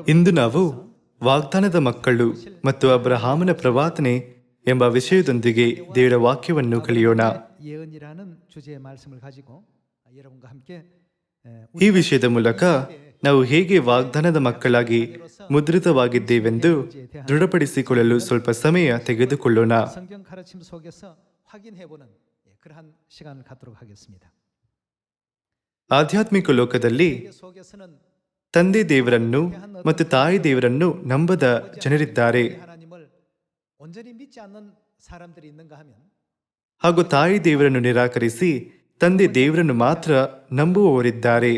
ಇಂದು ನಾವು ವಾಗ್ದಾನದ ಮಕ್ಕಳು ಮತ್ತು ಅಬ್ರಹಾಮನ ಪ್ರವಾದನೆ ಎಂಬ ವಿಷಯದೊಂದಿಗೆ ದೇವರ ವಾಕ್ಯವನ್ನು ಕಲಿಯೋಣ. ಈ ವಿಷಯದ ಮೂಲಕ ನಾವು ಹೇಗೆ ವಾಗ್ದಾನದ ಮಕ್ಕಳಾಗಿ ಮುದ್ರಿತವಾಗಿದ್ದೇವೆಂದು ದೃಢಪಡಿಸಿಕೊಳ್ಳಲು ಸ್ವಲ್ಪ ಸಮಯ ತೆಗೆದುಕೊಳ್ಳೋಣ. ಆಧ್ಯಾತ್ಮಿಕ ಲೋಕದಲ್ಲಿ ತಂದೆ ದೇವರನ್ನು ಮತ್ತು ತಾಯಿ ದೇವರನ್ನು ನಂಬದ ಜನರಿದ್ದಾರೆ. ಹಾಗೂ ತಾಯಿ ದೇವರನ್ನು ನಿರಾಕರಿಸಿ ತಂದೆ ದೇವರನ್ನು ಮಾತ್ರ ನಂಬುವವರಿದ್ದಾರೆ.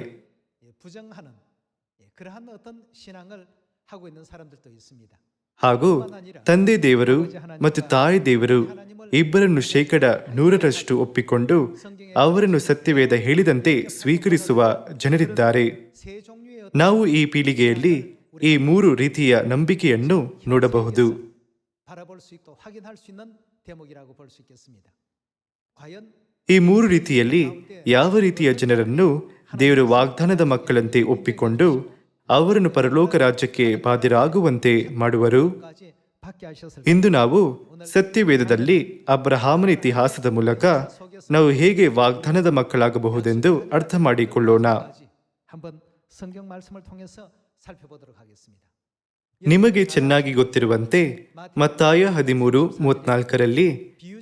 ಹಾಗೂ ತಂದೆ ದೇವರು ಮತ್ತು ತಾಯಿ ದೇವರು ಇಬ್ಬರನ್ನು 100% ಒಪ್ಪಿಕೊಂಡು ಅವರನ್ನು ಸತ್ಯವೇದ ಹೇಳಿದಂತೆ ಸ್ವೀಕರಿಸುವ ಜನರಿದ್ದಾರೆ. ನಾವು ಈ ಪೀಳಿಗೆಯಲ್ಲಿ ಈ 3 ರೀತಿಯ ನಂಬಿಕೆಯನ್ನು ನೋಡಬಹುದು. ಈ 3 ರೀತಿಯಲ್ಲಿ ಯಾವ ರೀತಿಯ ಜನರನ್ನು ದೇವರು ವಾಗ್ದಾನದ ಮಕ್ಕಳಂತೆ ಒಪ್ಪಿಕೊಂಡು ಅವರನ್ನು ಪರಲೋಕ ರಾಜ್ಯಕ್ಕೆ ಬಾಧ್ಯರಾಗುವಂತೆ ಮಾಡುವರು? ಇಂದು ನಾವು ಸತ್ಯವೇದದಲ್ಲಿ ಅಬ್ರಹಾಮನ ಇತಿಹಾಸದ ಮೂಲಕ ನಾವು ಹೇಗೆ ವಾಗ್ದಾನದ ಮಕ್ಕಳಾಗಬಹುದೆಂದು ಅರ್ಥ ಮಾಡಿಕೊಳ್ಳೋಣ. ನಿಮಗೆ ಚೆನ್ನಾಗಿ ಗೊತ್ತಿರುವಂತೆ ಮತ್ತಾಯ 13:34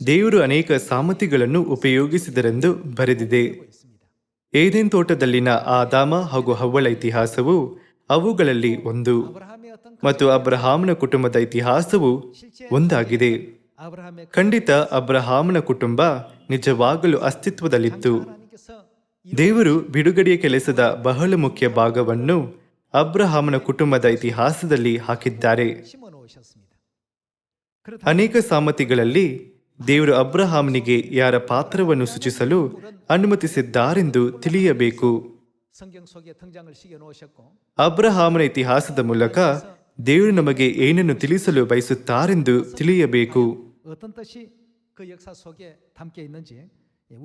ದೇವರು ಅನೇಕ ಸಾಮರ್ಥಿಗಳನ್ನು ಉಪಯೋಗಿಸಿದರೆಂದು ಬರೆದಿದೆ. ಏದೆನ್ ತೋಟದಲ್ಲಿನ ಆದಾಮ ಹಾಗೂ ಹವ್ವಳ ಇತಿಹಾಸವು ಅವುಗಳಲ್ಲಿ ಒಂದು ಮತ್ತು ಅಬ್ರಹಾಮನ ಕುಟುಂಬದ ಇತಿಹಾಸವು ಒಂದಾಗಿದೆ. ಖಂಡಿತ ಅಬ್ರಹಾಮನ ಕುಟುಂಬ ನಿಜವಾಗಲೂ ಅಸ್ತಿತ್ವದಲ್ಲಿತ್ತು. ದೇವರು ಬಿಡುಗಡೆಯ ಕೆಲಸದ ಬಹಳ ಮುಖ್ಯ ಭಾಗವನ್ನು ಅಬ್ರಹಾಮನ ಕುಟುಂಬದ ಇತಿಹಾಸದಲ್ಲಿ ಹಾಕಿದ್ದಾರೆ. ಅನೇಕ ಸಾಮರ್ಥಿಗಳಲ್ಲಿ ದೇವರು ಅಬ್ರಹಾಮನಿಗೆ ಯಾರ ಪಾತ್ರವನ್ನು ಸೂಚಿಸಲು ಅನುಮತಿಸಿದ್ದಾರೆಂದು ತಿಳಿಯಬೇಕು. ಅಬ್ರಹಾಮನ ಇತಿಹಾಸದ ಮೂಲಕ ದೇವರು ನಮಗೆ ಏನನ್ನು ತಿಳಿಸಲು ಬಯಸುತ್ತಾರೆಂದು ತಿಳಿಯಬೇಕು.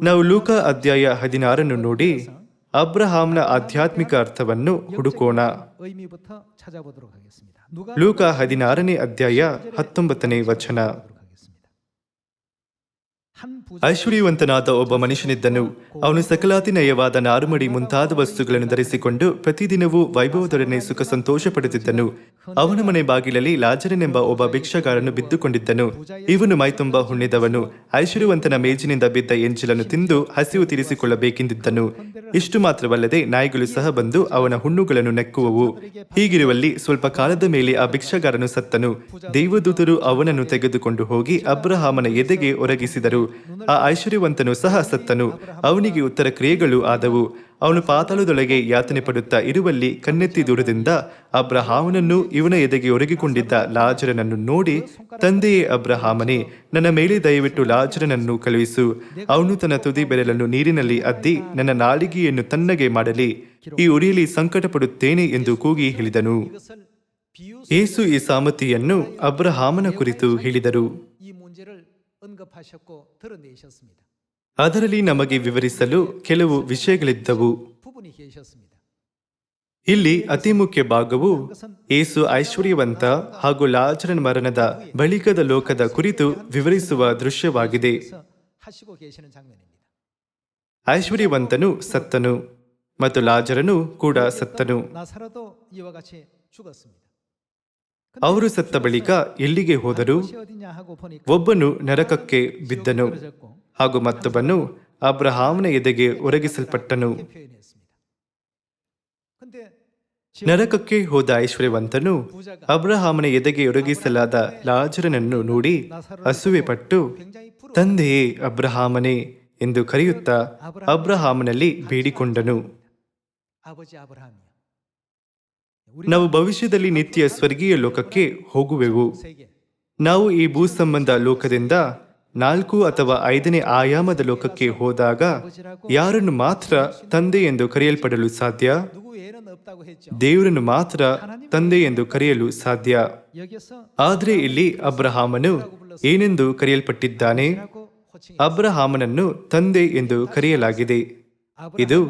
ನಾವು ಲೂಕ ಅಧ್ಯಾಯ 16 ನೋಡಿ ಅಬ್ರಹಾಮನ ಆಧ್ಯಾತ್ಮಿಕ ಅರ್ಥವನ್ನು ಹುಡುಕೋಣ. ಲೂಕ 16 ಅಧ್ಯಾಯ 19 ಐಶ್ವರ್ಯವಂತನಾದ ಒಬ್ಬ ಮನುಷ್ಯನಿದ್ದನು. ಅವನು ಸಕಲಾತಿನಯವಾದ ನಾರುಮಡಿ ಮುಂತಾದ ವಸ್ತುಗಳನ್ನು ಧರಿಸಿಕೊಂಡು ಪ್ರತಿದಿನವೂ ವೈಭವದೊಡನೆ ಸುಖ ಸಂತೋಷ ಪಡುತ್ತಿದ್ದನು. ಅವನ ಮನೆ ಬಾಗಿಲಲ್ಲಿ ಲಾಜರನೆಂಬ ಒಬ್ಬ ಭಿಕ್ಷಗಾರನು ಬಿದ್ದುಕೊಂಡಿದ್ದನು. ಇವನು ಮೈತುಂಬ ಹುಣ್ಣಿದವನು. ಐಶ್ವರ್ಯವಂತನ ಮೇಜಿನಿಂದ ಬಿದ್ದ ಎಂಜಲನ್ನು ತಿಂದು ಹಸಿವು ತೀರಿಸಿಕೊಳ್ಳಬೇಕೆಂದಿದ್ದನು. ಇಷ್ಟು ಮಾತ್ರವಲ್ಲದೆ ನಾಯಿಗಳು ಸಹ ಬಂದು ಅವನ ಹುಣ್ಣುಗಳನ್ನು ನೆಕ್ಕುವವು. ಹೀಗಿರುವಲ್ಲಿ ಸ್ವಲ್ಪ ಕಾಲದ ಮೇಲೆ ಆ ಭಿಕ್ಷಗಾರನು ಸತ್ತನು. ದೇವದೂತರು ಅವನನ್ನು ತೆಗೆದುಕೊಂಡು ಹೋಗಿ ಅಬ್ರಹಾಮನ ಎದೆಗೆ ಒರಗಿಸಿದರು. ಆ ಐಶ್ವರ್ಯವಂತನು ಸಹ ಸತ್ತನು. ಅವನಿಗೆ ಉತ್ತರ ಕ್ರಿಯೆಗಳು ಆದವು. ಅವನು ಪಾತಾಳದೊಳಗೆ ಯಾತನೆ ಪಡುತ್ತಾ ಇರುವಲ್ಲಿ ಕಣ್ಣೆತ್ತಿ ದೂರದಿಂದ ಅಬ್ರಹಾಮನನ್ನು ಇವನ ಎದೆಗೆ ಒರಗಿಕೊಂಡಿದ್ದ ಲಾಜರನನ್ನು ನೋಡಿ, ತಂದೆಯೇ ಅಬ್ರಹಾಮನೇ, ನನ್ನ ಮೇಲೆ ದಯವಿಟ್ಟು ಲಾಜರನನ್ನು ಕಳುಹಿಸು. ಅವನು ತನ್ನ ತುದಿ ಬೆರಳನ್ನು ನೀರಿನಲ್ಲಿ ಅದ್ದಿ ನನ್ನ ನಾಲಿಗೆಯನ್ನು ತಣ್ಣಗೆ ಮಾಡಲಿ. ಈ ಉರಿಯಲ್ಲಿ ಸಂಕಟ ಪಡುತ್ತೇನೆ ಎಂದು ಕೂಗಿ ಹೇಳಿದನು. ಯೇಸು ಈ ಸಾಮರ್ಥಿಯನ್ನು ಅಬ್ರಹಾಮನ ಕುರಿತು ಹೇಳಿದರು. ಅದರಲ್ಲಿ ನಮಗೆ ವಿವರಿಸಲು ಕೆಲವು ವಿಷಯಗಳಿದ್ದವು. ಇಲ್ಲಿ ಅತಿ ಮುಖ್ಯ ಭಾಗವು ಯೇಸು ಐಶ್ವರ್ಯವಂತ ಹಾಗೂ ಲಾಜರನ ಮರಣದ ಬಳಿಕದ ಲೋಕದ ಕುರಿತು ವಿವರಿಸುವ ದೃಶ್ಯವಾಗಿದೆ. ಐಶ್ವರ್ಯವಂತನು ಸತ್ತನು ಮತ್ತು ಲಾಜರನು ಕೂಡ ಸತ್ತನು. ಅವರು ಸತ್ತ ಬಳಿಕ ಎಲ್ಲಿಗೆ ಹೋದರು? ಒಬ್ಬನು ನರಕಕ್ಕೆ ಬಿದ್ದನು ಹಾಗೂ ಮತ್ತೊಬ್ಬನು ಅಬ್ರಹಾಮನ ಎದೆಗೆ ಒರಗಿಸಲ್ಪಟ್ಟನು. ನರಕಕ್ಕೆ ಹೋದ ಐಶ್ವರ್ಯವಂತನು ಅಬ್ರಹಾಮನ ಎದೆಗೆ ಒರಗಿಸಲಾದ ಲಾಜರನನ್ನು ನೋಡಿ ಅಸೂಯೆ ಪಟ್ಟು, ತಂದೆಯೇ ಅಬ್ರಹಾಮನೇ ಎಂದು ಕರೆಯುತ್ತಾ ಅಬ್ರಹಾಮನಲ್ಲಿ ಬೇಡಿಕೊಂಡನು. ನಾವು ಭವಿಷ್ಯದಲ್ಲಿ ನಿತ್ಯ ಸ್ವರ್ಗೀಯ ಲೋಕಕ್ಕೆ ಹೋಗುವೆವು. ನಾವು ಈ ಭೂ ಸಂಬಂಧ ಲೋಕದಿಂದ 4 ಅಥವಾ 5ನೇ ಆಯಾಮದ ಲೋಕಕ್ಕೆ ಹೋದಾಗ ಯಾರನ್ನು ಮಾತ್ರ ತಂದೆ ಎಂದು ಕರೆಯಲ್ಪಡಲು ಸಾಧ್ಯ? ದೇವರನ್ನು ಮಾತ್ರ ತಂದೆ ಎಂದು ಕರೆಯಲು ಸಾಧ್ಯ. ಆದರೆ ಇಲ್ಲಿ ಅಬ್ರಹಾಮನು ಏನೆಂದು ಕರೆಯಲ್ಪಟ್ಟಿದ್ದಾನೆ? ಅಬ್ರಹಾಮನನ್ನು ತಂದೆ ಎಂದು ಕರೆಯಲಾಗಿದೆ. ಇದು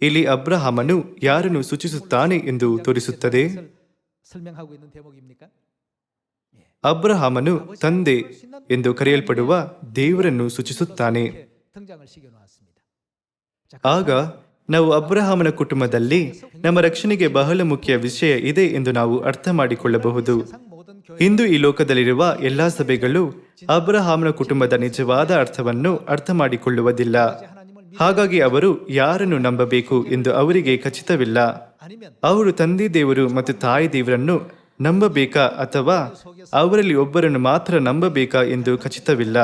ಇಲ್ಲಿ ಅಬ್ರಹಾಮನು ಯಾರನ್ನು ಸೂಚಿಸುತ್ತಾನೆ ಎಂದು ತೋರಿಸುತ್ತದೆ. 설명하고 있는 대목입니까? ಅಬ್ರಹಾಮನು ತಂದೆ ಎಂದು ಕರೆಯಲ್ಪಡುವ ದೇವರನ್ನು ಸೂಚಿಸುತ್ತಾನೆ. 이렇게 등장을 시켜 놓았습니다. 자, ಆಗ ನಾವು ಅಬ್ರಹಾಮನ ಕುಟುಂಬದಲ್ಲಿ ನಮ್ಮ ರಕ್ಷಣೆಗೆ ಬಹಳ ಮುಖ್ಯ ವಿಷಯ ಇದೆ ಎಂದು ನಾವು ಅರ್ಥ ಮಾಡಿಕೊಳ್ಳಬಹುದು. 세상 모든 교회 ಇಂದು ಈ ಲೋಕದಲ್ಲಿರುವ ಎಲ್ಲಾ ಸಭೆಗಳು ಅಬ್ರಹಾಮನ ಕುಟುಂಬದ ನಿಜವಾದ ಅರ್ಥವನ್ನು ಅರ್ಥ ಮಾಡಿಕೊಳ್ಳುವುದಿಲ್ಲ. ಹಾಗಾಗಿ ಅವರು ಯಾರನ್ನು ನಂಬಬೇಕು ಎಂದು ಅವರಿಗೆ ಖಚಿತವಿಲ್ಲ. 아니면 ಅವರು ತಂದೆ ದೇವರು ಮತ್ತು ತಾಯಿ ದೇವರನ್ನು ನಂಬಬೇಕಾ ಅಥವಾ ಅವರಲ್ಲಿ ಒಬ್ಬರನ್ನು ಮಾತ್ರ ನಂಬಬೇಕಾ ಎಂದು ಖಚಿತವಿಲ್ಲ.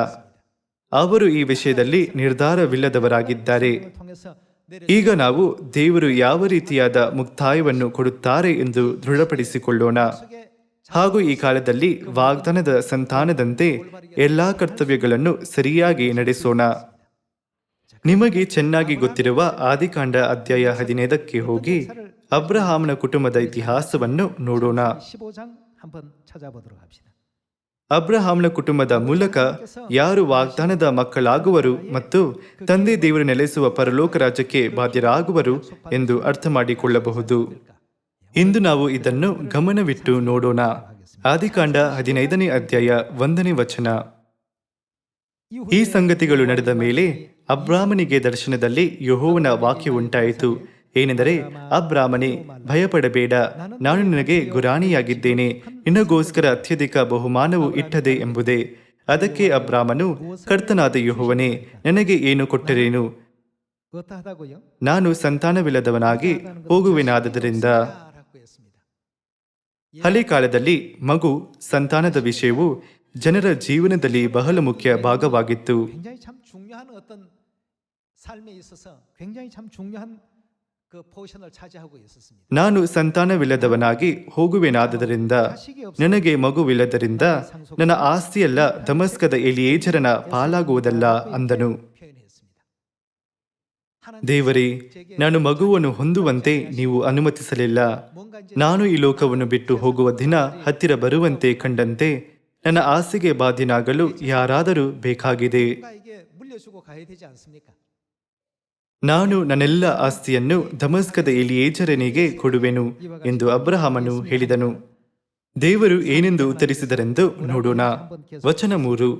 ಅವರು ಈ ವಿಷಯದಲ್ಲಿ ನಿರ್ಧಾರವಿಲ್ಲದವರಾಗಿದ್ದಾರೆ. 통해서 내려 ಈಗ ನಾವು ದೇವರು ಯಾವ ರೀತಿಯಾದ ಮುಕ್ತಾಯವನ್ನು ಕೊಡುತ್ತಾರೆ ಎಂದು ದೃಢಪಡಿಸಿಕೊಳ್ಳೋಣ. ಹಾಗೂ ಈ ಕಾಲದಲ್ಲಿ ವಾಗ್ದಾನದ ಸಂತಾನದಂತೆ ಎಲ್ಲಾ ಕರ್ತವ್ಯಗಳನ್ನು ಸರಿಯಾಗಿ ನಡೆಸೋಣ. ನಿಮಗೆ ಚೆನ್ನಾಗಿ ಗೊತ್ತಿರುವ ಆದಿಕಾಂಡ ಅಧ್ಯಾಯ 15ಕ್ಕೆ ಹೋಗಿ ಅಬ್ರಹಾಮನ ಕುಟುಂಬದ ಇತಿಹಾಸವನ್ನು ನೋಡೋಣ. 15장 한번 찾아보도록 합시다. ಅಬ್ರಹಾಮನ ಕುಟುಂಬದ ಮೂಲಕ ಯಾರು ವಾಗ್ದಾನದ ಮಕ್ಕಳಾಗುವರು ಮತ್ತು ತಂದೆ ದೇವರು ನೆಲೆಸುವ ಪರಲೋಕ ರಾಜ್ಯಕ್ಕೆ ಬಾಧ್ಯರಾಗುವರು ಎಂದು ಅರ್ಥ ಮಾಡಿಕೊಳ್ಳಬಹುದು. ಇಂದು ನಾವು ಇದನ್ನು ಗಮನವಿಟ್ಟು ನೋಡೋಣ. ಆದಿಕಾಂಡ 15ನೇ ಅಧ್ಯಾಯ 1ನೇ ವಚನ. ಈ ಸಂಗತಿಗಳು ನಡೆದ ಮೇಲೆ ಅಬ್ರಾಮನಿಗೆ ದರ್ಶನದಲ್ಲಿ ಯೆಹೋವನ ವಾಕ್ಯ ಉಂಟಾಯಿತು. ಏನೆಂದರೆ, ಅಬ್ರಾಮನೇ, ಭಯಪಡಬೇಡ, ನಾನು ನಿನಗೆ ಗುರಾಣಿಯಾಗಿದ್ದೇನೆ, ನಿನಗೋಸ್ಕರ ಅತ್ಯಧಿಕ ಬಹುಮಾನವು ಇಟ್ಟದೆ ಎಂಬುದೇ. ಅದಕ್ಕೆ ಅಬ್ರಾಮನು, ಕರ್ತನಾದ ಯೆಹೋವನೇ, ನನಗೆ ಏನು ಕೊಟ್ಟರೇನು? 어떠하다고요? ನಾನು ಸಂತಾನವಿಲ್ಲದವನಾಗಿ ಹೋಗುವೆನಾದ್ದರಿಂದ. 라고 했습니다. ಹಳೆ ಕಾಲದಲ್ಲಿ ಮಗು ಸಂತಾನದ ವಿಷಯವು ಜನರ ಜೀವನದಲ್ಲಿ ಬಹಳ ಮುಖ್ಯ ಭಾಗವಾಗಿತ್ತು. 굉장히 참 중요한 어떤 삶에 있어서 굉장히 참 중요한 그 포지션을 차지하고 있었습니다. ನಾನು ಸಂತಾನವಿಲ್ಲದವನಾಗಿ ಹೋಗುವೆನಾದ್ದರಿಂದ, ನನಗೆ ಮಗುವಿಲ್ಲದರಿಂದ ನನ್ನ ಆಸ್ತಿಯೆಲ್ಲ ದಮಸ್ಕದ ಎಲಿಯೇಜರನ ಪಾಲಾಗುವುದಲ್ಲ ಅಂದನು. 표현했습니다. ದೇವರೇ, ನಾನು ಮಗುವನ್ನು ಹೊಂದುವಂತೆ ನೀವು ಅನುಮತಿಸಲಿಲ್ಲ. 뭔가 이제 ನಾನು ಈ ಲೋಕವನ್ನು ಬಿಟ್ಟು ಹೋಗುವ ದಿನ ಹತ್ತಿರ ಬರುವಂತೆ ಕಂಡಂತೆ ನನ್ನ ಆಸೆಗೆ ಬಾಧ್ಯನಾಗಲು ಯಾರಾದರೂ ಬೇಕಾಗಿದೆ. 누군가에게 물려주고 가야 되지 않습니까? ನಾನು ನನ್ನೆಲ್ಲ ಆಸ್ತಿಯನ್ನು ದಮಸ್ಕದ ಎಲಿಯೇಜರನಿಗೆ ಕೊಡುವೆನು ಎಂದು ಅಬ್ರಹಾಮನು ಹೇಳಿದನು. ದೇವರು ಏನೆಂದು ಉತ್ತರಿಸಿದರೆಂದು ನೋಡೋಣ. ವಚನ 3.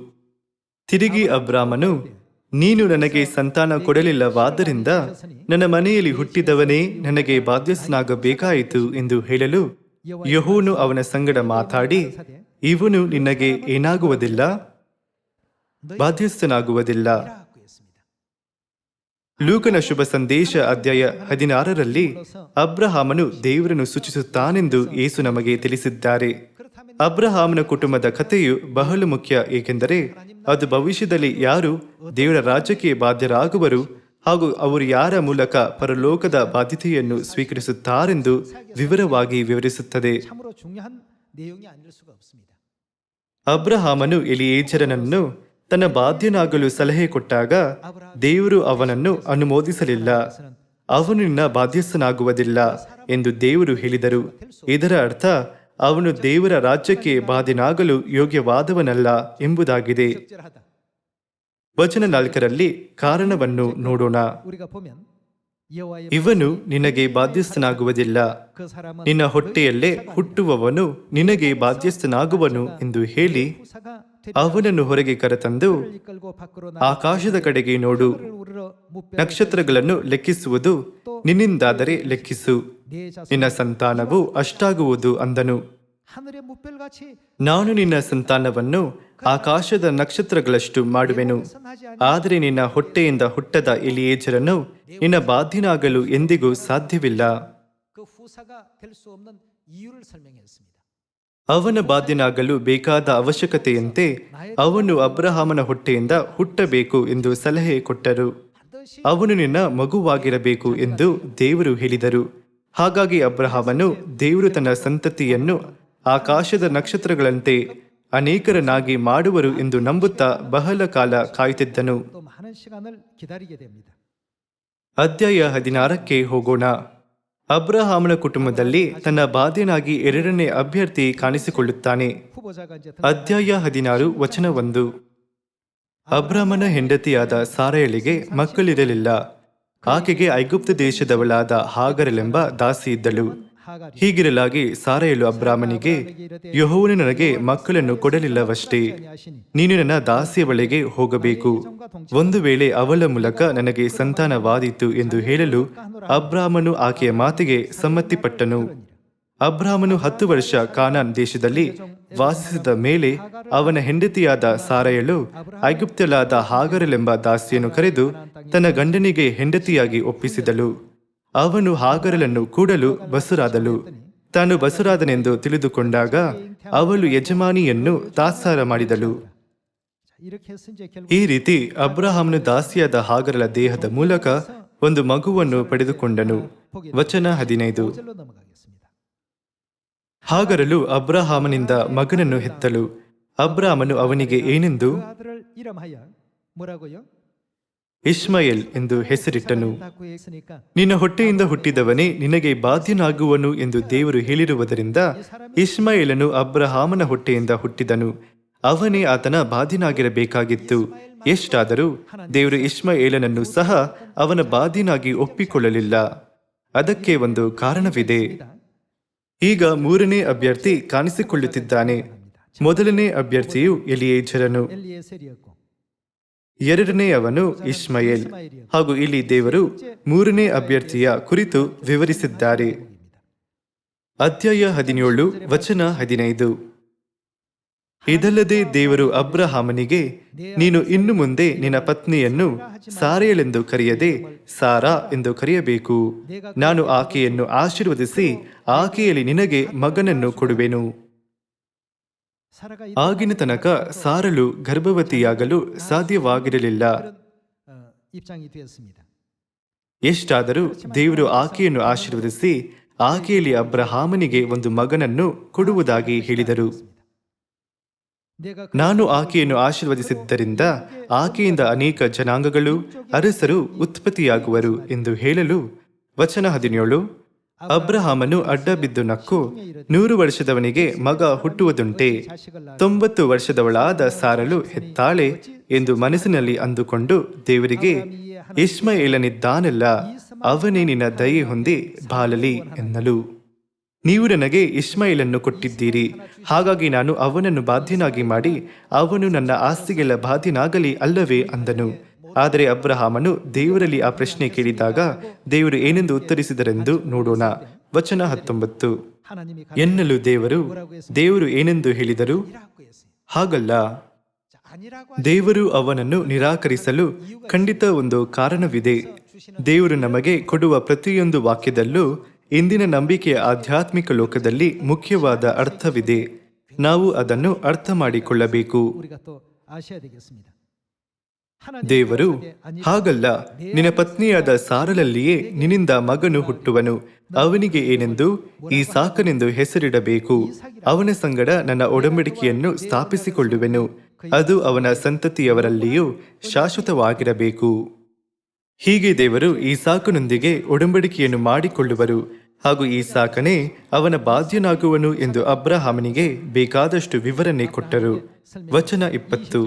ತಿರುಗಿ ಅಬ್ರಾಮನು, ನೀನು ನನಗೆ ಸಂತಾನ ಕೊಡಲಿಲ್ಲವಾದ್ದರಿಂದ ನನ್ನ ಮನೆಯಲ್ಲಿ ಹುಟ್ಟಿದವನೇ ನನಗೆ ಬಾಧ್ಯಸ್ಥನಾಗಬೇಕಾಯಿತು ಎಂದು ಹೇಳಲು, ಯೆಹೋವನು ಅವನ ಸಂಗಡ ಮಾತಾಡಿ, ಇವನು ನಿನಗೆ ಏನಾಗುವುದಿಲ್ಲ, ಬಾಧ್ಯಸ್ಥನಾಗುವುದಿಲ್ಲ. 라고 했습니다. ಲೂಕನ ಶುಭ ಸಂದೇಶ ಅಧ್ಯಾಯ 16ರಲ್ಲಿ ಅಬ್ರಹಾಮನು ದೇವರನ್ನು ಸೂಚಿಸುತ್ತಾನೆಂದು ಯೇಸು ನಮಗೆ ತಿಳಿಸಿದ್ದಾರೆ. 그렇다면 ಅಬ್ರಹಾಮನ ಕುಟುಂಬದ ಕಥೆಯು ಬಹಳ ಮುಖ್ಯ, ಏಕೆಂದರೆ ಅದು ಭವಿಷ್ಯದಲ್ಲಿ ಯಾರು ದೇವರ ರಾಜ್ಯಕ್ಕೆ ಬಾಧ್ಯರಾಗುವರು ಹಾಗೂ ಅವರು ಯಾರ ಮೂಲಕ ಪರಲೋಕದ ಬಾಧ್ಯತೆಯನ್ನು ಸ್ವೀಕರಿಸುತ್ತಾರೆಂದು ವಿವರವಾಗಿ ವಿವರಿಸುತ್ತದೆ. 참으로 중요한 내용이 아닐 수가 없습니다. ಅಬ್ರಹಾಮನು ಎಲಿಯೇಜರನನ್ನು ತನ್ನ ಬಾಧ್ಯನಾಗಲು ಸಲಹೆ ಕೊಟ್ಟಾಗ ದೇವರು ಅವನನ್ನು ಅನುಮೋದಿಸಲಿಲ್ಲ. ಅವನು ನಿನ್ನ ಬಾಧ್ಯಸ್ಥನಾಗುವುದಿಲ್ಲ ಎಂದು ದೇವರು ಹೇಳಿದರು. ಇದರ ಅರ್ಥ ಅವನು ದೇವರ ರಾಜ್ಯಕ್ಕೆ ಬಾಧ್ಯನಾಗಲು ಯೋಗ್ಯವಾದವನಲ್ಲ ಎಂಬುದಾಗಿದೆ. 적절하다. ವಚನ 4ರಲ್ಲಿ ಕಾರಣವನ್ನು ನೋಡೋಣ. 우리가 보면 여호와의 ಇವನು ನಿನಗೆ ಬಾಧ್ಯಸ್ಥನಾಗುವುದಿಲ್ಲ, 그 사람은 ನಿನ್ನ ಹೊಟ್ಟೆಯಲ್ಲೇ ಹುಟ್ಟುವವನು ನಿನಗೆ ಬಾಧ್ಯಸ್ಥನಾಗುವನು ಎಂದು ಹೇಳಿ 후사가 ಅವನನ್ನು ಹೊರಗೆ ಕರೆತಂದು, 되를 이끌고 밖으로 ಆಕಾಶದ ಕಡೆಗೆ ನೋಡು, 나를 우르러 무뼈 ನಕ್ಷತ್ರಗಳನ್ನು ಲೆಕ್ಕಿಸುವುದು ನಿನ್ನಿಂದಾದರೆ ಲೆಕ್ಕಿಸು, 내 자손 ನಿನ್ನ ಸಂತಾನವು ಅಷ್ಟಾಗುವುದು ಅಂದನು. 하늘의 무별같이 ನಾನು ನಿನ್ನ ಸಂತಾನವನ್ನು ಆಕಾಶದ ನಕ್ಷತ್ರಗಳಷ್ಟು ಮಾಡುವೆನು. 선하지 아니 ಆದರೆ ನಿನ್ನ ಹೊಟ್ಟೆಯಿಂದ ಹುಟ್ಟದ ಎಲಿಯೇಜರನು ನಿನ್ನ ಬಾಧ್ಯನಾಗಲು ಎಂದಿಗೂ ಸಾಧ್ಯವಿಲ್ಲ. 그 후사가 될 수 없는 이유를 설명했습니다. ಅವನ ಬಾಧ್ಯನಾಗಲು ಬೇಕಾದ ಅವಶ್ಯಕತೆಯಂತೆ ಅವನು ಅಬ್ರಹಾಮನ ಹೊಟ್ಟೆಯಿಂದ ಹುಟ್ಟಬೇಕು ಎಂದು ಸಲಹೆ ಕೊಟ್ಟರು. 반드시 ಅವನು ನಿನ್ನ ಮಗುವಾಗಿರಬೇಕು ಎಂದು ದೇವರು ಹೇಳಿದರು. ಹಾಗಾಗಿ ಅಬ್ರಹಾಮನು ದೇವರು ತನ್ನ ಸಂತತಿಯನ್ನು ಆಕಾಶದ ನಕ್ಷತ್ರಗಳಂತೆ ಅನೇಕರನ್ನಾಗಿ ಮಾಡುವರು ಎಂದು ನಂಬುತ್ತಾ ಬಹಳ ಕಾಲ ಕಾಯುತ್ತಿದ್ದನು. 또 많은 시간을 기다리게 됩니다. ಅಧ್ಯಾಯ 16ಕ್ಕೆ ಹೋಗೋಣ. ಅಬ್ರಹಾಮನ ಕುಟುಂಬದಲ್ಲಿ ತನ್ನ ಬಾಧ್ಯನಾಗಿ ಎರಡನೇ ಅಭ್ಯರ್ಥಿ ಕಾಣಿಸಿಕೊಳ್ಳುತ್ತಾನೆ. 후보자가 이제 ಅಧ್ಯಾಯ 16 ವಚನ 1. ಅಬ್ರಹಾಮನ ಹೆಂಡತಿಯಾದ ಸಾರಯಳಿಗೆ ಮಕ್ಕಳಿರಲಿಲ್ಲ. ಆಕೆಗೆ ಐಗುಪ್ತ ದೇಶದವಳಾದ ಹಾಗರಲೆಂಬ ದಾಸಿ ಇದ್ದಳು. 하갈이 ಹೀಗಿರಲಾಗಿ ಸಾರಯಲು ಅಬ್ರಾಮನಿಗೆ, ಯೆಹೋವನು ನನಗೆ ಮಕ್ಕಳನ್ನು ಕೊಡಲಿಲ್ಲವಷ್ಟೇ, ನೀನು ನನ್ನ ದಾಸಿಯ ಬಳಿಗೆ ಹೋಗಬೇಕು, ಒಂದು ವೇಳೆ ಅವಳ ಮೂಲಕ ನನಗೆ ಸಂತಾನವಾದೀತು ಎಂದು ಹೇಳಲು ಅಬ್ರಾಮನು ಆಕೆಯ ಮಾತಿಗೆ ಸಮ್ಮತಿಪಟ್ಟನು. ಅಬ್ರಾಮನು 10 ವರ್ಷ ಕಾನಾನ್ ದೇಶದಲ್ಲಿ ವಾಸಿಸಿದ ಮೇಲೆ ಅವನ ಹೆಂಡತಿಯಾದ ಸಾರಯಳು ಐಗುಪ್ತ್ಯಳಾದ ಹಾಗರಳೆಂಬ ದಾಸಿಯನ್ನು ಕರೆದು ತನ್ನ ಗಂಡನಿಗೆ ಹೆಂಡತಿಯಾಗಿ ಒಪ್ಪಿಸಿದಳು. ಅವನು ಹಾಗರಳನ್ನು ಕೂಡಲು ಬಸುರಾದಳು. ತಾನು ಬಸುರಾದನೆಂದು ತಿಳಿದುಕೊಂಡಾಗ ಅವಳು ಯಜಮಾನಿಯನ್ನು ತಾತ್ಸಾರ ಮಾಡಿದಳು. 이렇게 해서 이제 결국 ಈ ರೀತಿ ಅಬ್ರಹಾಮನು ದಾಸಿಯಾದ ಹಾಗರಳ ದೇಹದ ಮೂಲಕ ಒಂದು ಮಗುವನ್ನು ಪಡೆದುಕೊಂಡನು. ವಚನ 15. 5절로 넘어가겠습니다. ಹಾಗರಳು ಅಬ್ರಹಾಮನಿಂದ ಮಗನನ್ನು ಹೆತ್ತಳು. ಅಬ್ರಾಮನು ಅವನಿಗೆ ಏನೆಂದು 그 아들을 이름하여 뭐라고요? ಇಷ್ಮಾಯೇಲ್ ಎಂದು ಹೆಸರಿಟ್ಟನು. 다 구했으니까 ನಿನ್ನ ಹೊಟ್ಟೆಯಿಂದ ಹುಟ್ಟಿದವನೇ ನಿನಗೆ ಬಾಧ್ಯನಾಗುವನು ಎಂದು ದೇವರು ಹೇಳಿರುವುದರಿಂದ ಇಷ್ಮಾಯೇಲನು ಅಬ್ರಹಾಮನ ಹೊಟ್ಟೆಯಿಂದ ಹುಟ್ಟಿದನು. ಅವನೇ ಆತನ ಬಾಧ್ಯನಾಗಿರಬೇಕಾಗಿತ್ತು. ಎಷ್ಟಾದರೂ ದೇವರು ಇಷ್ಮಾಯೇಲನನ್ನು ಸಹ ಅವನ ಬಾಧ್ಯನಾಗಿ ಒಪ್ಪಿಕೊಳ್ಳಲಿಲ್ಲ. ಅದಕ್ಕೆ ಒಂದು ಕಾರಣವಿದೆ. ಈಗ 3ನೇ ಅಭ್ಯರ್ಥಿ ಕಾಣಿಸಿಕೊಳ್ಳುತ್ತಿದ್ದಾನೆ. ಮೊದಲನೇ ಅಭ್ಯರ್ಥಿಯು ಎಲಿಯೇಜರನು, 엘리에셀이었고 2ನೇಯವನು ಇಷ್ಮಾಯೇಲ್. ಹಾಗೂ ಇಲ್ಲಿ ದೇವರು 3ನೇ ಅಭ್ಯರ್ಥಿಯ ಕುರಿತು ವಿವರಿಸಿದ್ದಾರೆ. ಅಧ್ಯಾಯ 17 ವಚನ 15. ಇದಲ್ಲದೆ ದೇವರು ಅಬ್ರಹಾಮನಿಗೆ, ನೀನು ಇನ್ನು ಮುಂದೆ ನಿನ್ನ ಪತ್ನಿಯನ್ನು ಸಾರೇಳೆಂದು ಕರೆಯದೆ ಸಾರಾ ಎಂದು ಕರೆಯಬೇಕು. ನಾನು ಆಕೆಯನ್ನು ಆಶೀರ್ವದಿಸಿ ಆಕೆಯಲ್ಲಿ ನಿನಗೆ ಮಗನನ್ನು ಕೊಡುವೆನು. 사라가 ಆಗಿನ ತನಕ ಸಾರಳು ಗರ್ಭವತಿಯಾಗಲು ಸಾಧ್ಯವಾಗಿರಲಿಲ್ಲ. 입장이 되었습니다. ಎಷ್ಟಾದರೂ ದೇವರು ಆಕೆಯನ್ನು ಆಶೀರ್ವದಿಸಿ ಆಕೆಯಲ್ಲಿ ಅಬ್ರಹಾಮನಿಗೆ ಒಂದು ಮಗನನ್ನು ಕೊಡುವುದಾಗಿ ಹೇಳಿದರು. 내가 ನಾನು ಆಕೆಯನ್ನು ಆಶೀರ್ವದಿಸಿದ್ದರಿಂದ ಆಕೆಯಿಂದ ಅನೇಕ ಜನಾಂಗಗಳು ಅರಸರು ಉತ್ಪತ್ತಿಯಾಗುವರು ಎಂದು ಹೇಳಲು ವಚನ 17. ಅಬ್ರಹಾಮನು ಅಡ್ಡ ಬಿದ್ದು ನಕ್ಕು, 100 ವರ್ಷದವನಿಗೆ ಮಗ ಹುಟ್ಟುವುದುಂಟೆ, 90 ವರ್ಷದವಳಾದ ಸಾರಳು ಹೆತ್ತಾಳೆ ಎಂದು ಮನಸ್ಸಿನಲ್ಲಿ ಅಂದುಕೊಂಡು ದೇವರಿಗೆ, ಇಷ್ಮಾಯೇಲನಿದ್ದಾನಲ್ಲ, ಅವನೇ ನಿನ್ನ ದಯೆ ಹೊಂದಿ ಬಾಳಲಿ ಎನ್ನಲು. ನೀವು ನನಗೆ ಇಷ್ಮಾಯೇಲನ್ನು ಕೊಟ್ಟಿದ್ದೀರಿ, ಹಾಗಾಗಿ ನಾನು ಅವನನ್ನು ಬಾಧ್ಯನಾಗಿ ಮಾಡಿ ಅವನು ನನ್ನ ಆಸ್ತಿಗೆಲ್ಲ ಬಾಧ್ಯನಾಗಲಿ ಅಲ್ಲವೇ ಅಂದನು. ಆದರೆ ಅಬ್ರಹಾಮನು ದೇವರಲ್ಲಿ ಆ ಪ್ರಶ್ನೆ ಕೇಳಿದಾಗ ದೇವರು ಏನೆಂದು ಉತ್ತರಿಸಿದರೆಂದು ನೋಡೋಣ. ವಚನ 19. 하나님이 ಎನ್ನಲು ದೇವರು ಏನೆಂದು ಹೇಳಿದರು? 아니라고 했어요. ಹಾಗಲ್ಲ. 자, 아니라고 ದೇವರು ಅವನನ್ನು ನಿರಾಕರಿಸಲು ಖಂಡಿತ ಒಂದು ಕಾರಣವಿದೆ. ದೇವರು ನಮಗೆ ಕೊಡುವ ಪ್ರತಿಯೊಂದು ವಾಕ್ಯದಲ್ಲೂ ಇಂದಿನ ನಂಬಿಕೆಯ ಆಧ್ಯಾತ್ಮಿಕ ಲೋಕದಲ್ಲಿ ಮುಖ್ಯವಾದ ಅರ್ಥವಿದೆ. ನಾವು ಅದನ್ನು ಅರ್ಥ ಮಾಡಿಕೊಳ್ಳಬೇಕು. 우리가 또 아셔야 되겠습니다. ದೇವರು, ಹಾಗಲ್ಲ, ನಿನ್ನ ಪತ್ನಿಯಾದ ಸಾರಳಲ್ಲಿಯೇ ನಿನ್ನಿಂದ ಮಗನು ಹುಟ್ಟುವನು, ಅವನಿಗೆ ಏನೆಂದು ಈಸಾಕನೆಂದು ಹೆಸರಿಡಬೇಕು. ಅವನ ಸಂಗಡ ನನ್ನ ಒಡಂಬಡಿಕೆಯನ್ನು ಸ್ಥಾಪಿಸಿಕೊಳ್ಳುವೆನು, ಅದು ಅವನ ಸಂತತಿಯವರಲ್ಲಿಯೂ ಶಾಶ್ವತವಾಗಿರಬೇಕು. ಹೀಗೆ ದೇವರು ಈಸಾಕನೊಂದಿಗೆ ಒಡಂಬಡಿಕೆಯನ್ನು ಮಾಡಿಕೊಳ್ಳುವರು, ಹಾಗೂ ಈಸಾಕನೇ ಅವನ ಬಾಧ್ಯನಾಗುವನು ಎಂದು ಅಬ್ರಹಾಮನಿಗೆ ಬೇಕಾದಷ್ಟು ವಿವರಣೆ ಕೊಟ್ಟರು. ವಚನ 20.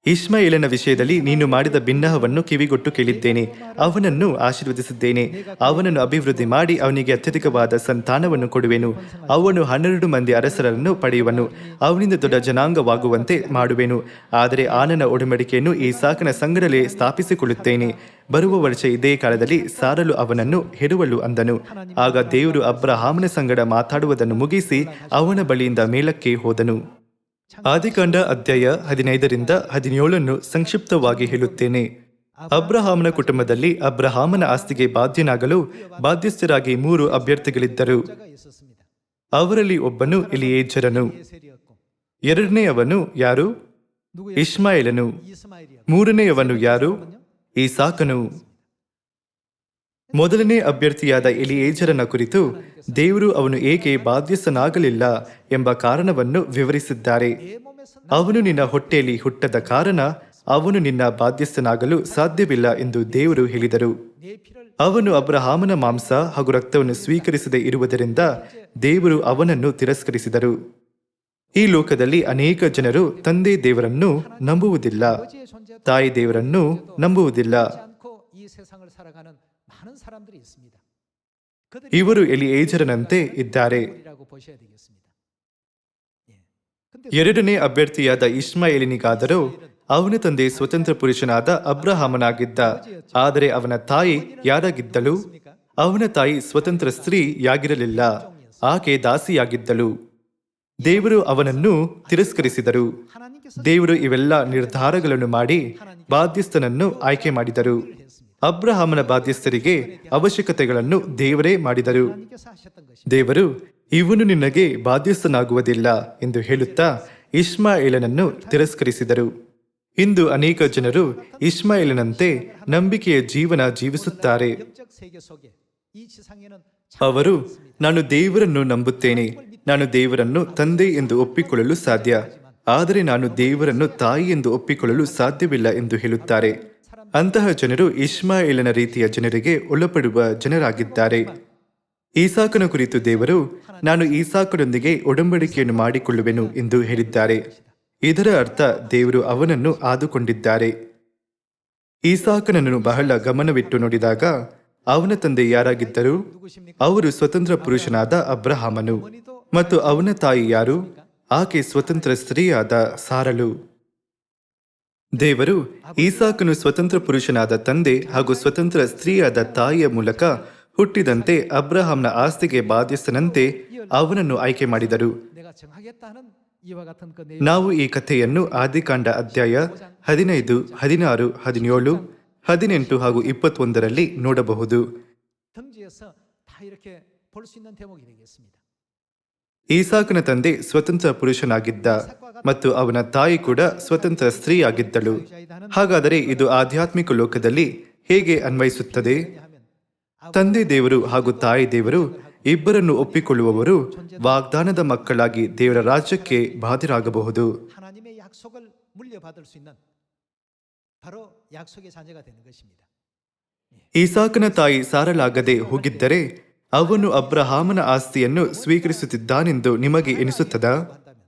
ಇಷ್ಮಾಯೇಲನ ವಿಷಯದಲ್ಲಿ ನೀನು ಮಾಡಿದ ಬಿನ್ನಹವನ್ನು ಕಿವಿಗೊಟ್ಟು ಕೇಳಿದ್ದೇನೆ. ಅವನನ್ನು ಆಶೀರ್ವದಿಸಿದ್ದೇನೆ, ಅವನನ್ನು ಅಭಿವೃದ್ಧಿ ಮಾಡಿ ಅವನಿಗೆ ಅತ್ಯಧಿಕವಾದ ಸಂತಾನವನ್ನು ಕೊಡುವೆನು. ಅವನು 12 ಮಂದಿ ಅರಸರನ್ನು ಪಡೆಯುವನು, ಅವನಿಂದ ದೊಡ್ಡ ಜನಾಂಗವಾಗುವಂತೆ ಮಾಡುವೆನು. ಆದರೆ ಆನನ ಒಡಂಬಡಿಕೆಯನ್ನು ಈಸಾಕನ ಸಂಗಡಲೇ ಸ್ಥಾಪಿಸಿಕೊಳ್ಳುತ್ತೇನೆ. ಬರುವ ವರ್ಷ ಇದೇ ಕಾಲದಲ್ಲಿ ಸಾರಲು ಅವನನ್ನು ಹೆರುವಳು ಅಂದನು. ಆಗ ದೇವರು ಅಬ್ರಹಾಮನ ಸಂಗಡ ಮಾತಾಡುವುದನ್ನು ಮುಗಿಸಿ ಅವನ ಬಳಿಯಿಂದ ಮೇಲಕ್ಕೆ ಹೋದನು. ಆದಿಕಾಂಡ ಅಧ್ಯಾಯ 15ರಿಂದ 17 ಸಂಕ್ಷಿಪ್ತವಾಗಿ ಹೇಳುತ್ತೇನೆ. ಅಬ್ರಹಾಮನ ಕುಟುಂಬದಲ್ಲಿ ಅಬ್ರಹಾಮನ ಆಸ್ತಿಗೆ ಬಾಧ್ಯನಾಗಲು ಬಾಧ್ಯಸ್ಥರಾಗಿ 3 ಅಭ್ಯರ್ಥಿಗಳಿದ್ದರು. 자가 있었습니다. ಅವರಲ್ಲಿ ಒಬ್ಬನು ಎಲಿಯೇಜರನು, 에셀이었고 2ನೇಯವನು ಯಾರು? 누구예요? ಇಷ್ಮಾಯೇಲನು. 이스마엘이었고 3ನೇಯವನು ಯಾರು? ಈಸಾಕನು. ಮೊದಲನೇ ಅಭ್ಯರ್ಥಿಯಾದ ಎಲಿಯೇಜರನ ಕುರಿತು ದೇವರು ಅವನು ಏಕೆ ಬಾಧ್ಯಸ್ಥನಾಗಲಿಲ್ಲ ಎಂಬ ಕಾರಣವನ್ನು ವಿವರಿಸಿದ್ದಾರೆ. 내 몸에서 ಅವನು ನಿನ್ನ ಹೊಟ್ಟೆಯಲ್ಲಿ ಹುಟ್ಟದ ಕಾರಣ ಅವನು ನಿನ್ನ ಬಾಧ್ಯಸ್ಥನಾಗಲು ಸಾಧ್ಯವಿಲ್ಲ ಎಂದು ದೇವರು ಹೇಳಿದರು. 내 피를 ಅವನು ಅಬ್ರಹಾಮನ ಮಾಂಸ ಹಾಗೂ ರಕ್ತವನ್ನು ಸ್ವೀಕರಿಸದೇ ಇರುವುದರಿಂದ ದೇವರು ಅವನನ್ನು ತಿರಸ್ಕರಿಸಿದರು. ಈ ಲೋಕದಲ್ಲಿ ಅನೇಕ ಜನರು ತಂದೆ ದೇವರನ್ನು ನಂಬುವುದಿಲ್ಲ, 아버지의 존재 ತಾಯಿ ದೇವರನ್ನು ನಂಬುವುದಿಲ್ಲ. 않고 이 세상을 살아가는 많은 사람들이 있습니다. 그들이 ಇವರು ಎಲಿಯೇಜರನಂತೆ ಇದ್ದಾರೆ. 라고 보셔야 되겠습니다. 예. 근데 ಎರಡನೇ ಅಭ್ಯರ್ಥಿಯಾದ ಇಷ್ಮಾಯೇಲನಿಗಾದರೂ ಅವನ ತಂದೆ ಸ್ವತಂತ್ರ ಪುರುಷನಾದ ಅಬ್ರಹಾಮನಾಗಿದ್ದ. ಆದರೆ ಅವನ ತಾಯಿ ಯಾರಾಗಿದ್ದಳು? ಅವನ ತಾಯಿ ಸ್ವತಂತ್ರ ಸ್ತ್ರೀಯಾಗಿರಲಿಲ್ಲ, ಆಕೆ ದಾಸಿಯಾಗಿದ್ದಳು. ದೇವರು ಅವನನ್ನು ತಿರಸ್ಕರಿಸಿದರು. 하나님께서 ದೇವರು ಇವೆಲ್ಲ ನಿರ್ಧಾರಗಳನ್ನು ಮಾಡಿ ಬಾಧ್ಯಸ್ಥನನ್ನು ಆಯ್ಕೆ ಮಾಡಿದರು. ಅಬ್ರಹಾಮನ ಬಾಧ್ಯಸ್ಥರಿಗೆ ಅವಶ್ಯಕತೆಗಳನ್ನು ದೇವರೇ ಮಾಡಿದರು. 하나님께서 하셨던 것입니다. ದೇವರು ಇವನು ನಿನಗೆ ಬಾಧ್ಯಸ್ಥನಾಗುವುದಿಲ್ಲ ಎಂದು ಹೇಳುತ್ತಾ ಇಷ್ಮಾಯೇಲನನ್ನು ತಿರಸ್ಕರಿಸಿದರು. ಇಂದು ಅನೇಕ ಜನರು ಇಷ್ಮಾಯೇಲನಂತೆ ನಂಬಿಕೆಯ ಜೀವನ ಜೀವಿಸುತ್ತಾರೆ. 영적 세계 속에 이 지상에는 ಅವರು ನಾನು ದೇವರನ್ನು ನಂಬುತ್ತೇನೆ, ನಾನು ದೇವರನ್ನು ತಂದೆ ಎಂದು ಒಪ್ಪಿಕೊಳ್ಳಲು ಸಾಧ್ಯ, ಆದರೆ ನಾನು ದೇವರನ್ನು ತಾಯಿ ಎಂದು ಒಪ್ಪಿಕೊಳ್ಳಲು ಸಾಧ್ಯವಿಲ್ಲ ಎಂದು ಹೇಳುತ್ತಾರೆ. ಅಂತಹ ಜನರು ಇಷ್ಮಾಯೇಲನ ರೀತಿಯ ಜನರಿಗೆ ಒಳಪಡುವ ಜನರಾಗಿದ್ದಾರೆ. ಈಸಾಕನ ಕುರಿತು ದೇವರು ನಾನು ಈಸಾಕನೊಂದಿಗೆ ಒಡಂಬಡಿಕೆಯನ್ನು ಮಾಡಿಕೊಳ್ಳುವೆನು ಎಂದು ಹೇಳಿದ್ದಾರೆ. ಇದರ ಅರ್ಥ ದೇವರು ಅವನನ್ನು ಆದುಕೊಂಡಿದ್ದಾರೆ. ಈಸಾಕನನ್ನು ಬಹಳ ಗಮನವಿಟ್ಟು ನೋಡಿದಾಗ ಅವನ ತಂದೆ ಯಾರಾಗಿದ್ದರು? ಅವರು ಸ್ವತಂತ್ರ ಪುರುಷನಾದ ಅಬ್ರಹಾಮನು. ಮತ್ತು ಅವನ ತಾಯಿ ಯಾರು? ಆಕೆ ಸ್ವತಂತ್ರ ಸ್ತ್ರೀಯಾದ ಸಾರಳು. ದೇವರು ಈಸಾಕನು ಸ್ವತಂತ್ರ ಪುರುಷನಾದ ತಂದೆ ಹಾಗೂ ಸ್ವತಂತ್ರ ಸ್ತ್ರೀಯಾದ ತಾಯಿಯ ಮೂಲಕ ಹುಟ್ಟಿದಂತೆ ಅಬ್ರಹಾಂನ ಆಸ್ತಿಗೆ ಬಾಧ್ಯಸ್ಥನಂತೆ ಅವನನ್ನು ಆಯ್ಕೆ ಮಾಡಿದರು. 내가 정하겠다는 이와 같은 그 ನಾವು ಈ ಕಥೆಯನ್ನು ಆದಿಕಾಂಡ ಅಧ್ಯಾಯ 15, 16, 17, 18 ಹಾಗೂ 21ರಲ್ಲಿ ನೋಡಬಹುದು. 등지에서 다 이렇게 볼 수 있는 대목이 되겠습니다. ಈಸಾಕನ ತಂದೆ ಸ್ವತಂತ್ರ ಪುರುಷನಾಗಿದ್ದ ಮತ್ತು ಅವನ ತಾಯಿ ಕೂಡ ಸ್ವತಂತ್ರ ಸ್ತ್ರೀಯಾಗಿದ್ದಳು. ಹಾಗಾದರೆ ಇದು ಆಧ್ಯಾತ್ಮಿಕ ಲೋಕದಲ್ಲಿ ಹೇಗೆ ಅನ್ವಯಿಸುತ್ತದೆ? ತಂದೆ ದೇವರು ಹಾಗೂ ತಾಯಿ ದೇವರು ಇಬ್ಬರನ್ನು ಒಪ್ಪಿಕೊಳ್ಳುವವರು ವಾಗ್ದಾನದ ಮಕ್ಕಳಾಗಿ ದೇವರ ರಾಜ್ಯಕ್ಕೆ ಬಾಧ್ಯರಾಗಬಹುದು. 하나님의 약속을 물려받을 수 있는 바로 약속의 자녀가 되는 것입니다. ಈಸಾಕನ ತಾಯಿ ಸಾರಲಾಗದೆ ಹೋಗಿದ್ದರೆ ಅವನು ಅಬ್ರಹಾಮನ ಆಸ್ತಿಯನ್ನು ಸ್ವೀಕರಿಸುತ್ತಿದ್ದಾನೆಂದು ನಿಮಗೆ ಎನಿಸುತ್ತದಾ? 한다면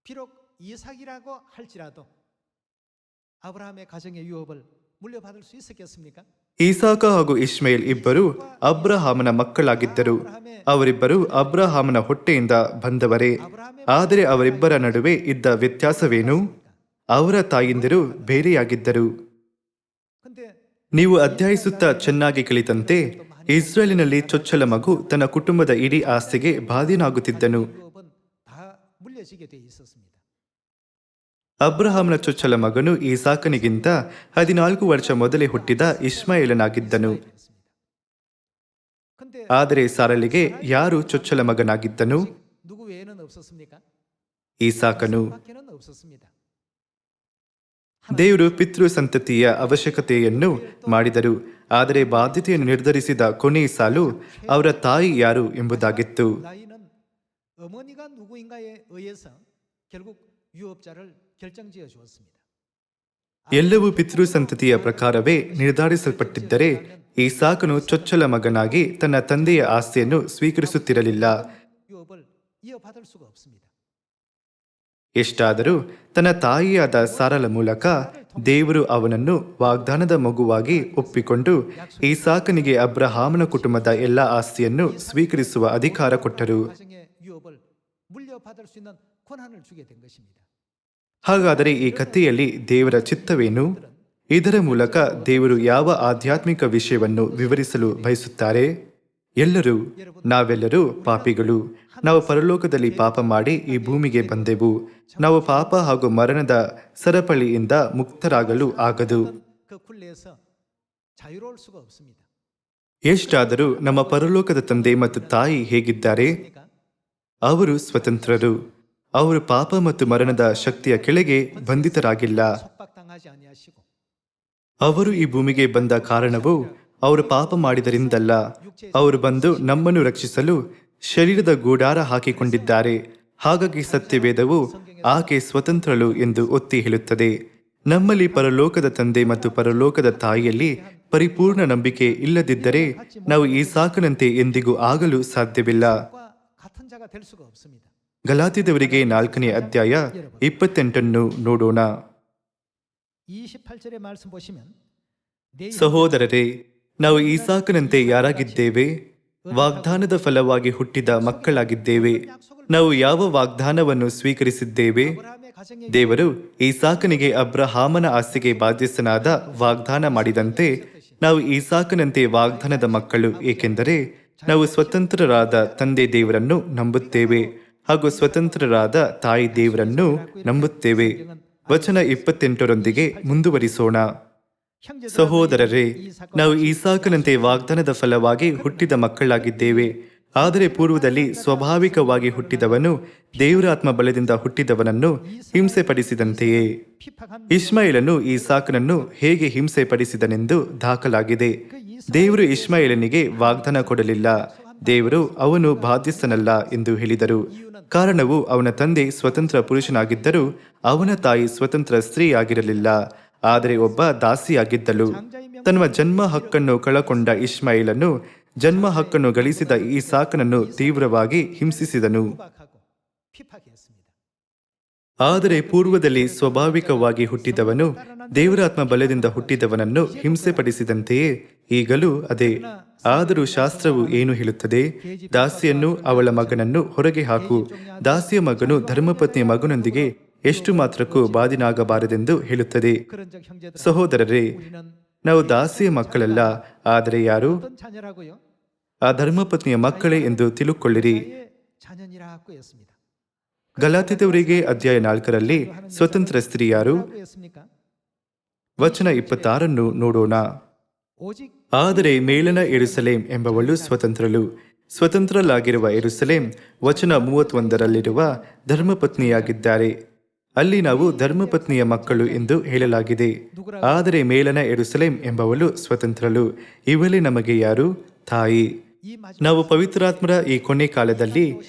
비록 이삭이라고 할지라도 아브라함의 가정의 유업을 물려받을 수 있었겠습니까? ಈಸಾಕ ಹಾಗೂ ಇಷ್ಮೇಲ್ ಇಬ್ಬರು ಅಬ್ರಹಾಮನ ಮಕ್ಕಳಾಗಿದ್ದರು. ಅವರಿಬ್ಬರು ಅಬ್ರಹಾಮನ ಹೊಟ್ಟೆಯಿಂದ ಬಂದವರೇ. ಆದರೆ ಅವರಿಬ್ಬರ ನಡುವೆ ಇದ್ದ ವ್ಯತ್ಯಾಸವೇನು? ಅವರ ತಾಯಿಂದಿರು ಬೇರೆಯಾಗಿದ್ದರು. 근데 ನೀವು ಅಧ್ಯಾಯಿಸುತ್ತಾ ಚೆನ್ನಾಗಿ ಕಲಿತಂತೆ ಇಸ್ರೇಲಿನಲ್ಲಿ ಚೊಚ್ಚಲ ಮಗು ತನ್ನ ಕುಟುಂಬದ ಇಡೀ ಆಸ್ತಿಗೆ ಬಾಧ್ಯನಾಗುತ್ತಿದ್ದನು. 유업은 다 물려지게 돼 있었습니다. ಅಬ್ರಹಾಮನ ಚೊಚ್ಚಲ ಮಗನು ಈಸಾಕನಿಗಿಂತ 14 ವರ್ಷ ಮೊದಲೇ ಹುಟ್ಟಿದ ಇಷ್ಮಾಯೇಲನಾಗಿದ್ದನು. 근데 ಆದರೆ ಸಾರಳಿಗೆ ಯಾರು ಚೊಚ್ಚಲ ಮಗನಾಗಿದ್ದನು? 누구 외에는 없었습니까? ಈಸಾಕನು. 밖에는 없었습니다. ದೇವರು ಪಿತೃ ಸಂತತಿಯ ಅವಶ್ಯಕತೆಯನ್ನು ಮಾಡಿದರು. ಆದರೆ ಬಾಧ್ಯತೆಯನ್ನು ನಿರ್ಧರಿಸಿದ ಕೊನೆಯ ಸಾಲು ಅವರ ತಾಯಿ ಯಾರು ಎಂಬುದಾಗಿತ್ತು. 나이는 어머니가 누구인가에 의해서 결국 유업자를 결정지어 주었습니다. ಎಲ್ಲವೂ ಪಿತೃ ಸಂತತಿಯ ಪ್ರಕಾರವೇ ನಿರ್ಧರಿಸಲ್ಪಟ್ಟಿದ್ದರೆ ಈಸಾಕನು ಚೊಚ್ಚಲ ಮಗನಾಗಿ ತನ್ನ ತಂದೆಯ ಆಸ್ತಿಯನ್ನು ಸ್ವೀಕರಿಸುತ್ತಿರಲಿಲ್ಲ. 유업을 이어받을 수가 없습니다. ಎಷ್ಟಾದರೂ ತನ್ನ ತಾಯಿಯಾದ ಸಾರಳ ಮೂಲಕ ದೇವರು ಅವನನ್ನು ವಾಗ್ದಾನದ ಮಗುವಾಗಿ ಒಪ್ಪಿಕೊಂಡು ಈಸಾಕನಿಗೆ ಅಬ್ರಹಾಮನ ಕುಟುಂಬದ ಎಲ್ಲ ಆಸ್ತಿಯನ್ನು ಸ್ವೀಕರಿಸುವ ಅಧಿಕಾರ ಕೊಟ್ಟರು. 가정의 유업을 물려받을 수 있는 권한을 주게 된 것입니다. ಹಾಗಾದರೆ ಈ ಕಥೆಯಲ್ಲಿ ದೇವರ ಚಿತ್ತವೇನು? ಇದರ ಮೂಲಕ ದೇವರು ಯಾವ ಆಧ್ಯಾತ್ಮಿಕ ವಿಷಯವನ್ನು ವಿವರಿಸಲು ಬಯಸುತ್ತಾರೆ? ನಾವೆಲ್ಲರೂ ಪಾಪಿಗಳು. ನಾವು ಪರಲೋಕದಲ್ಲಿ ಪಾಪ ಮಾಡಿ ಈ ಭೂಮಿಗೆ ಬಂದೆವು. ನಾವು ಪಾಪ ಹಾಗೂ ಮರಣದ ಸರಪಳಿಯಿಂದ ಮುಕ್ತರಾಗಲು ಆಗದು. 그 굴레에서 자유로울 수가 없습니다. ಎಷ್ಟಾದರೂ ನಮ್ಮ ಪರಲೋಕದ ತಂದೆ ಮತ್ತು ತಾಯಿ ಹೇಗಿದ್ದಾರೆ? ಅವರು ಸ್ವತಂತ್ರರು. ಅವರು ಪಾಪ ಮತ್ತು ಮರಣದ ಶಕ್ತಿಯ ಕೆಳಗೆ ಬಂಧಿತರಾಗಿಲ್ಲ. 속박당하지 아니하시고 ಅವರು ಈ ಭೂಮಿಗೆ ಬಂದ ಕಾರಣವು ಅವರು ಪಾಪ ಮಾಡಿದರಿಂದಲ್ಲ. ಅವರು ಬಂದು ನಮ್ಮನ್ನು ರಕ್ಷಿಸಲು ಶರೀರದ ಗೂಡಾರ ಹಾಕಿಕೊಂಡಿದ್ದಾರೆ. ಹಾಗಾಗಿ ಸತ್ಯವೇದವು ಆಕೆ ಸ್ವತಂತ್ರಳು ಎಂದು ಒತ್ತಿ ಹೇಳುತ್ತದೆ. ನಮ್ಮಲ್ಲಿ ಪರಲೋಕದ ತಂದೆ ಮತ್ತು ಪರಲೋಕದ ತಾಯಿಯಲ್ಲಿ ಪರಿಪೂರ್ಣ ನಂಬಿಕೆ ಇಲ್ಲದಿದ್ದರೆ ನಾವು ಈಸಾಕನಂತೆ ಎಂದಿಗೂ ಆಗಲು ಸಾಧ್ಯವಿಲ್ಲ. 같은 자가 될 수가 없습니다. ಗಲಾತ್ಯದವರಿಗೆ 4ನೇ ಅಧ್ಯಾಯ 28 ನೋಡೋಣ. 28절의 말씀 보시면 내 ಸಹೋದರರೇ, ನಾವು ಈಸಾಕನಂತೆ ಯಾರಾಗಿದ್ದೇವೆ? ವಾಗ್ದಾನದ ಫಲವಾಗಿ ಹುಟ್ಟಿದ ಮಕ್ಕಳಾಗಿದ್ದೇವೆ. ನಾವು ಯಾವ ವಾಗ್ದಾನವನ್ನು ಸ್ವೀಕರಿಸಿದ್ದೇವೆ? 아브라함의 가정에게 ದೇವರು ಈಸಾಕನಿಗೆ ಅಬ್ರಹಾಮನ ಆಸ್ತಿಗೆ ಬಾಧ್ಯಸ್ಥನಾದ ವಾಗ್ದಾನ ಮಾಡಿದಂತೆ ನಾವು ಈಸಾಕನಂತೆ ವಾಗ್ದಾನದ ಮಕ್ಕಳು, ಏಕೆಂದರೆ ನಾವು ಸ್ವತಂತ್ರರಾದ ತಂದೆ ದೇವರನ್ನು ನಂಬುತ್ತೇವೆ ಹಾಗೂ ಸ್ವತಂತ್ರರಾದ ತಾಯಿ ದೇವರನ್ನು ನಂಬುತ್ತೇವೆ. ವಚನ 28ರೊಂದಿಗೆ ಮುಂದುವರಿಸೋಣ. ಸಹೋದರರೇ, ನಾವು ಈಸಾಕನಂತೆ ವಾಗ್ದಾನದ ಫಲವಾಗಿ ಹುಟ್ಟಿದ ಮಕ್ಕಳಾಗಿದ್ದೇವೆ. ಆದರೆ ಪೂರ್ವದಲ್ಲಿ ಸ್ವಾಭಾವಿಕವಾಗಿ ಹುಟ್ಟಿದವನು ದೇವರ ಆತ್ಮ ಬಲದಿಂದ ಹುಟ್ಟಿದವನನ್ನು ಹಿಂಸೆಪಡಿಸಿದಂತೆಯೇ ಇಷ್ಮಾಯೇಲನು ಈಸಾಕನನ್ನು ಹೇಗೆ ಹಿಂಸೆಪಡಿಸಿದನೆಂದು ದಾಖಲಾಗಿದೆ. ದೇವರು ಇಷ್ಮಾಯೇಲನಿಗೆ ವಾಗ್ದಾನ ಕೊಡಲಿಲ್ಲ. ದೇವರು ಅವನು ಬಾಧ್ಯಸ್ಥನಲ್ಲ ಎಂದು ಹೇಳಿದರು. ಕಾರಣವು ಅವನ ತಂದೆ ಸ್ವತಂತ್ರ ಪುರುಷನಾಗಿದ್ದರೂ ಅವನ ತಾಯಿ ಸ್ವತಂತ್ರ ಸ್ತ್ರೀಯಾಗಿರಲಿಲ್ಲ, ಆದರೆ ಒಬ್ಬ ದಾಸಿಯಾಗಿದ್ದಳು. ತನ್ನ ಜನ್ಮ ಹಕ್ಕನ್ನು ಕಳಕೊಂಡ ಇಷ್ಮಾಯೇಲನು ಜನ್ಮ ಹಕ್ಕನ್ನು ಗಳಿಸಿದ ಈಸಾಕನನ್ನು ತೀವ್ರವಾಗಿ ಹಿಂಸಿಸಿದನು. 구박하고 핍박했습니다. ಆದರೆ ಪೂರ್ವದಲ್ಲಿ ಸ್ವಾಭಾವಿಕವಾಗಿ ಹುಟ್ಟಿದವನು ದೇವರಾತ್ಮ ಬಲದಿಂದ ಹುಟ್ಟಿದವನನ್ನು ಹಿಂಸೆಪಡಿಸಿದಂತೆಯೇ ಈಗಲೂ ಅದೇ. ಆದರೂ ಶಾಸ್ತ್ರವು ಏನು ಹೇಳುತ್ತದೆ? ದಾಸಿಯನ್ನು ಅವಳ ಮಗನನ್ನು ಹೊರಗೆ ಹಾಕು. ದಾಸಿಯ ಮಗನು ಧರ್ಮಪತ್ನಿಯ ಮಗನೊಂದಿಗೆ ಎಷ್ಟು ಮಾತ್ರಕ್ಕೂ ಬಾಧಿನಾಗಬಾರದೆಂದು ಹೇಳುತ್ತದೆ. 그런 적 형제들 ಸಹೋದರರೇ, 우리는 ನಾವು ದಾಸಿಯ ಮಕ್ಕಳಲ್ಲ, ಆದರೆ ಯಾರು? 어떤 자녀라고요? ಆ ಧರ್ಮಪತ್ನಿಯ ಮಕ್ಕಳೇ ಎಂದು ತಿಳುಕೊಳ್ಳಿರಿ. 자의 자녀니라고 했습니다. ಗಲಾತ್ಯದವರಿಗೆ ಅಧ್ಯಾಯ 4ರಲ್ಲಿ ಸ್ವತಂತ್ರ ಸ್ತ್ರೀ ಯಾರು? 뭐라고 했습니까? ವಚನ 26 ನೋಡೋಣ. 오직 ಆದರೆ ಮೇಲನ ಯೆರೂಸಲೇಮ್ ಎಂಬವಳು ಸ್ವತಂತ್ರಳು. ಸ್ವತಂತ್ರಲಾಗಿರುವ ಯೆರೂಸಲೇಮ್ ವಚನ 31ರಲ್ಲಿರುವ ಧರ್ಮಪತ್ನಿಯಾಗಿದ್ದಾರೆ. ಅಲ್ಲಿ ನಾವು ಧರ್ಮಪತ್ನಿಯ ಮಕ್ಕಳು ಎಂದು ಹೇಳಲಾಗಿದೆ. ಆದರೆ ಮೇಲನ ಯೆರೂಸಲೇಮ್ ಎಂಬವಳು ಸ್ವತಂತ್ರಳು. ಇವಳೇ ನಮಗೆ ಯಾರು? ತಾಯಿ. 이 마지막 ನಾವು ಪವಿತ್ರಾತ್ಮರ ಈ ಕೊನೆ ಕಾಲದಲ್ಲಿ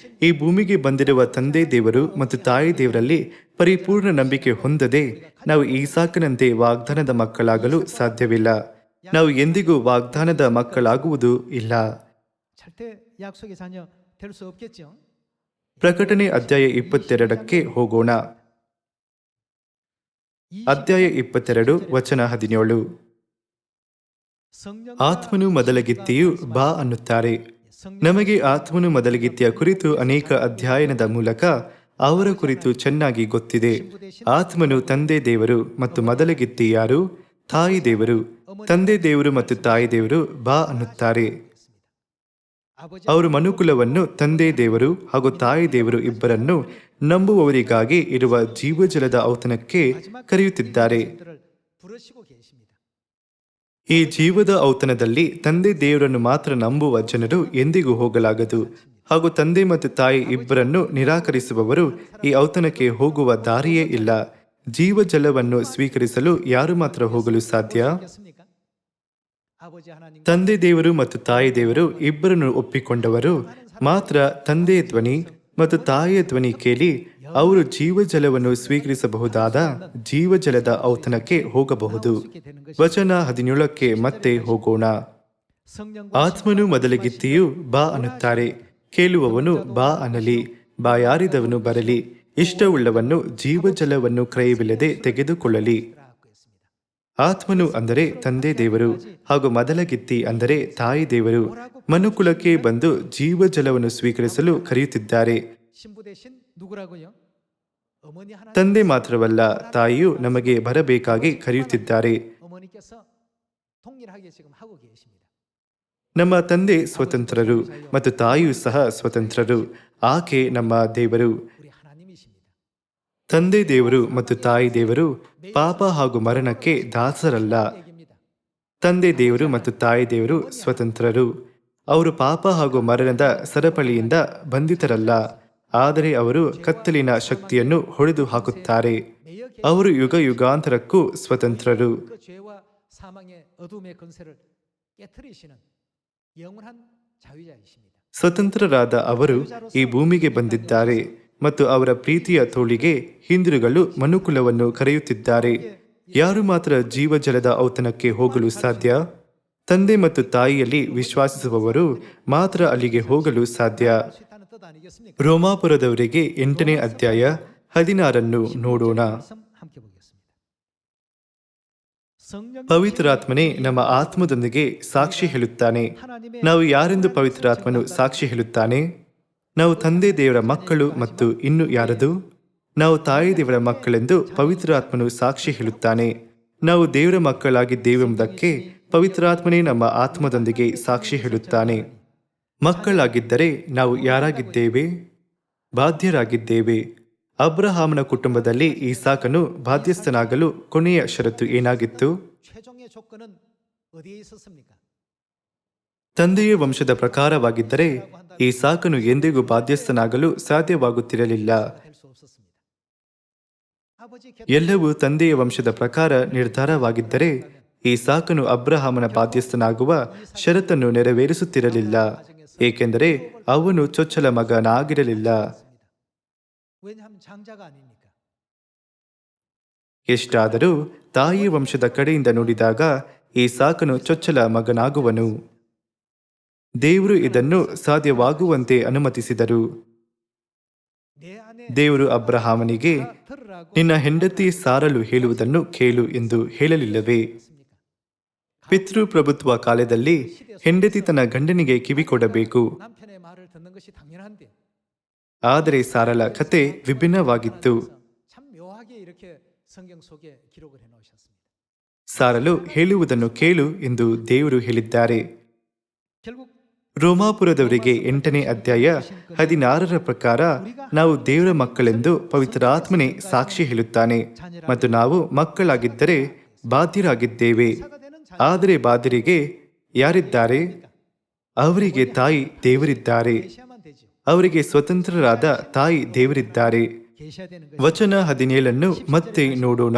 ಈ ಭೂಮಿಗೆ ಬಂದಿರುವ ತಂದೆ ದೇವರು ಮತ್ತು ತಾಯಿ ದೇವರಲ್ಲಿ ಪರಿಪೂರ್ಣ ನಂಬಿಕೆ ಹೊಂದದೆ ನಾವು ಈಸಾಕನಂತೆ ವಾಗ್ದಾನದ ಮಕ್ಕಳಾಗಲು ಸಾಧ್ಯವಿಲ್ಲ. ನಾವು ಎಂದಿಗೂ ವಾಗ್ದಾನದ ಮಕ್ಕಳಾಗುವುದು ಇಲ್ಲ. 절대 약속의 자녀 될 수 없겠죠. ಪ್ರಕಟಣೆ ಅಧ್ಯಾಯ 22ಕ್ಕೆ ಹೋಗೋಣ. ಅಧ್ಯಾಯ 22 ವಚನ 17. 성령 ಆತ್ಮನು ಮೊದಲಗಿತ್ತಿಯು ಬಾ ಅನ್ನುತ್ತಾರೆ. ನಮಗೆ ಆತ್ಮನು ಮೊದಲಗಿತ್ತಿಯ ಕುರಿತು ಅನೇಕ ಅಧ್ಯಯನದ ಮೂಲಕ ಅವರ ಕುರಿತು ಚೆನ್ನಾಗಿ ಗೊತ್ತಿದೆ. ಆತ್ಮನು ತಂದೆ ದೇವರು ಮತ್ತು ಮೊದಲಗಿತ್ತಿ ಯಾರು? ತಾಯಿ ದೇವರು. ತಂದೆ ದೇವರು ಮತ್ತು ತಾಯಿ ದೇವರು ಬಾ ಅನ್ನುತ್ತಾರೆ. 아버지 ಅವರು ಮನುಕುಲವನ್ನು ತಂದೆ ದೇವರು ಹಾಗೂ ತಾಯಿ ದೇವರು ಇಬ್ಬರನ್ನು ನಂಬುವವರಿಗಾಗಿ ಇರುವ ಜೀವಜಲದ ಔತಣಕ್ಕೆ ಕರೆಯುತ್ತಿದ್ದಾರೆ. 들을 부르시고 계십니다. ಈ ಜೀವದ ಔತಣದಲ್ಲಿ ತಂದೆ ದೇವರನ್ನು ಮಾತ್ರ ನಂಬುವ ಜನರು ಎಂದಿಗೂ ಹೋಗಲಾಗದು, ಹಾಗೂ ತಂದೆ ಮತ್ತು ತಾಯಿ ಇಬ್ಬರನ್ನು ನಿರಾಕರಿಸುವವರು ಈ ಔತಣಕ್ಕೆ ಹೋಗುವ ದಾರಿಯೇ ಇಲ್ಲ. ಜೀವಜಲವನ್ನು ಸ್ವೀಕರಿಸಲು ಯಾರು ಮಾತ್ರ ಹೋಗಲು ಸಾಧ್ಯ? 겠습니까? 아버지 하나님 ತಂದೆ ದೇವರು ಮತ್ತು ತಾಯಿ ದೇವರು ಇಬ್ಬರನ್ನು ಒಪ್ಪಿಕೊಂಡವರು ಮಾತ್ರ ತಂದೆಯ ಧ್ವನಿ ಮತ್ತು ತಾಯಿಯ ಧ್ವನಿ ಕೇಳಿ ಅವರು ಜೀವಜಲವನ್ನು ಸ್ವೀಕರಿಸಬಹುದಾದ ಜೀವಜಲದ ಔತಣಕ್ಕೆ ಹೋಗಬಹುದು. ವಚನ 17ಕ್ಕೆ ಮತ್ತೆ ಹೋಗೋಣ. 성령과 ಆತ್ಮನು ಮೊದಲಿಗಿತ್ತಿಯು ಬಾ ಅನ್ನುತ್ತಾರೆ. ಕೇಳುವವನು ಬಾ ಅನ್ನಲಿ, ಬಾಯಾರಿದವನು ಬರಲಿ, ಇಷ್ಟವುಳ್ಳವನ್ನು ಜೀವಜಲವನ್ನು ಕ್ರಯವಿಲ್ಲದೆ ತೆಗೆದುಕೊಳ್ಳಲಿ. 라고 했습니다. ಆತ್ಮನು ಅಂದರೆ ತಂದೆ ದೇವರು ಹಾಗೂ ಮೊದಲಗಿತ್ತಿ ಅಂದರೆ ತಾಯಿ ದೇವರು ಮನುಕುಲಕ್ಕೆ ಬಂದು ಜೀವಜಲವನ್ನು ಸ್ವೀಕರಿಸಲು ಕರೆಯುತ್ತಿದ್ದಾರೆ. 신부 대신 누구라고요? 어머니 하나님. ತಂದೆ ಮಾತ್ರವಲ್ಲ, ತಾಯಿಯು ನಮಗೆ ಬರಬೇಕಾಗಿ ಕರೆಯುತ್ತಿದ್ದಾರೆ. 어머니께서 동일하게 지금 하고 계십니다. ನಮ್ಮ ತಂದೆ ಸ್ವತಂತ್ರರು ಮತ್ತು ತಾಯಿಯೂ ಸಹ ಸ್ವತಂತ್ರರು. ಆಕೆ ನಮ್ಮ ದೇವರು. 우리 하나님이십니다. ತಂದೆ ದೇವರು ಮತ್ತು ತಾಯಿ ದೇವರು ಪಾಪ ಹಾಗೂ ಮರಣಕ್ಕೆ ದಾಸರಲ್ಲ. 얘기입니다. ತಂದೆ ದೇವರು ಮತ್ತು ತಾಯಿ ದೇವರು ಸ್ವತಂತ್ರರು. ಅವರು ಪಾಪ ಹಾಗೂ ಮರಣದ ಸರಪಳಿಯಿಂದ ಬಂಧಿತರಲ್ಲ, ಆದರೆ ಅವರು ಕತ್ತಲಿನ ಶಕ್ತಿಯನ್ನು ಹೊಡೆದು ಹಾಕುತ್ತಾರೆ. 매여 ಅವರು ಯುಗ ಯುಗಾಂತರಕ್ಕೂ ಸ್ವತಂತ್ರರು. 그 죄와 사망의 어둠의 권세를 깨뜨리시는 영원한 자유자이십니다. ಸ್ವತಂತ್ರರಾದ ಅವರು ಈ ಭೂಮಿಗೆ ಬಂದಿದ್ದಾರೆ ಮತ್ತು ಅವರ ಪ್ರೀತಿಯ ತೋಳಿಗೆ ಹಿಂದಿರುಗಲು ಮನುಕುಲವನ್ನು ಕರೆಯುತ್ತಿದ್ದಾರೆ. ಯಾರು ಮಾತ್ರ ಜೀವಜಲದ ಔತಣಕ್ಕೆ ಹೋಗಲು ಸಾಧ್ಯ? ತಂದೆ ಮತ್ತು ತಾಯಿಯಲ್ಲಿ ವಿಶ್ವಾಸಿಸುವವರು ಮಾತ್ರ ಅಲ್ಲಿಗೆ ಹೋಗಲು ಸಾಧ್ಯ. 수 있다는 뜻 아니겠습니까? ರೋಮಾಪುರದವರಿಗೆ 8ನೇ ಅಧ್ಯಾಯ 16 ನೋಡೋಣ. 말씀 함께 보겠습니다. 성령님 ಪವಿತ್ರಾತ್ಮನೇ ನಮ್ಮ ಆತ್ಮದೊಂದಿಗೆ ಸಾಕ್ಷಿ ಹೇಳುತ್ತಾನೆ. ನಾವು ಯಾರೆಂದು ಪವಿತ್ರಾತ್ಮನು ಸಾಕ್ಷಿ ಹೇಳುತ್ತಾನೆ? ನಾವು ತಂದೆ ದೇವರ ಮಕ್ಕಳು ಮತ್ತು ಇನ್ನು ಯಾರದು? ನಾವು ತಾಯಿ ದೇವರ ಮಕ್ಕಳೆಂದು ಪವಿತ್ರಾತ್ಮನು ಸಾಕ್ಷಿ ಹೇಳುತ್ತಾನೆ. ನಾವು ದೇವರ ಮಕ್ಕಳಾಗಿದ್ದೇವೆಂಬುದಕ್ಕೆ ಪವಿತ್ರಾತ್ಮನೇ ನಮ್ಮ ಆತ್ಮದೊಂದಿಗೆ ಸಾಕ್ಷಿ ಹೇಳುತ್ತಾನೆ. ಮಕ್ಕಳಾಗಿದ್ದರೆ ನಾವು ಯಾರಾಗಿದ್ದೇವೆ? ಬಾಧ್ಯರಾಗಿದ್ದೇವೆ. ಅಬ್ರಹಾಮನ ಕುಟುಂಬದಲ್ಲಿ ಈಸಾಕನು ಬಾಧ್ಯಸ್ಥನಾಗಲು ಕೊನೆಯ ಷರತ್ತು ಏನಾಗಿತ್ತು? 최종의 조건은 어디에 있었습니까? ತಂದೆಯ ವಂಶದ ಪ್ರಕಾರವಾಗಿದ್ದರೆ ಈಸಾಕನು ಎಂದಿಗೂ ಬಾಧ್ಯಸ್ಥನಾಗಲು ಸಾಧ್ಯವಾಗುತ್ತಿರಲಿಲ್ಲ. 될 수 없었습니다. 아버지 ಎಲ್ಲವೂ ತಂದೆಯ ವಂಶದ ಪ್ರಕಾರ ನಿರ್ಧಾರವಾಗಿದ್ದರೆ ಈಸಾಕನು ಅಬ್ರಹಾಮನ ಬಾಧ್ಯಸ್ಥನಾಗುವ ಷರತ್ತನ್ನು ನೆರವೇರಿಸುತ್ತಿರಲಿಲ್ಲ, ಏಕೆಂದರೆ ಅವನು ಚೊಚ್ಚಲ ಮಗನಾಗಿರಲಿಲ್ಲ. 왜냐하면 장자가 아니니까. ಎಷ್ಟಾದರೂ ತಾಯಿ ವಂಶದ ಕಡೆಯಿಂದ ನೋಡಿದಾಗ ಈಸಾಕನು ಚೊಚ್ಚಲ ಮಗನಾಗುವನು. ದೇವರು ಇದನ್ನು ಸಾಧ್ಯವಾಗುವಂತೆ ಅನುಮತಿಸಿದರು. 내 안에 ದೇವರು ಅಬ್ರಹಾಮನಿಗೆ 들으라고 ನಿನ್ನ ಹೆಂಡತಿ ಸಾರಲು ಹೇಳುವುದನ್ನು ಕೇಳು ಎಂದು ಹೇಳಲಿಲ್ಲವೇ? ಪಿತೃಪ್ರಭುತ್ವ ಕಾಲದಲ್ಲಿ ಹೆಂಡತಿ ತನ್ನ ಗಂಡನಿಗೆ ಕಿವಿ ಕೊಡಬೇಕು. 남편의 말을 듣는 것이 당연한데 ಆದರೆ ಸಾರಳ ಕತೆ ವಿಭಿನ್ನವಾಗಿತ್ತು. 참 묘하게 이렇게 성경 속에 기록을 해 놓으셨습니다. ಸಾರಲು ಹೇಳುವುದನ್ನು ಕೇಳು ಎಂದು ದೇವರು ಹೇಳಿದ್ದಾರೆ. 결국 ರೋಮಾಪುರದವರಿಗೆ 8ನೇ ಅಧ್ಯಾಯ 16ರ ಪ್ರಕಾರ ನಾವು ದೇವರ ಮಕ್ಕಳೆಂದು ಪವಿತ್ರಾತ್ಮನೇ ಸಾಕ್ಷಿ ಹೇಳುತ್ತಾನೆ ಮತ್ತು ನಾವು ಮಕ್ಕಳಾಗಿದ್ದರೆ ಬಾಧ್ಯರಾಗಿದ್ದೇವೆ. ಆದರೆ ಬಾಧ್ಯರಿಗೆ ಯಾರಿದ್ದಾರೆ? ಅವರಿಗೆ ತಾಯಿ ದೇವರಿದ್ದಾರೆ. 계셔야만 되죠. ಅವರಿಗೆ ಸ್ವತಂತ್ರರಾದ ತಾಯಿ ದೇವರಿದ್ದಾರೆ. 계셔야 되는 것이 ವಚನ 17 ಮತ್ತೆ ನೋಡೋಣ.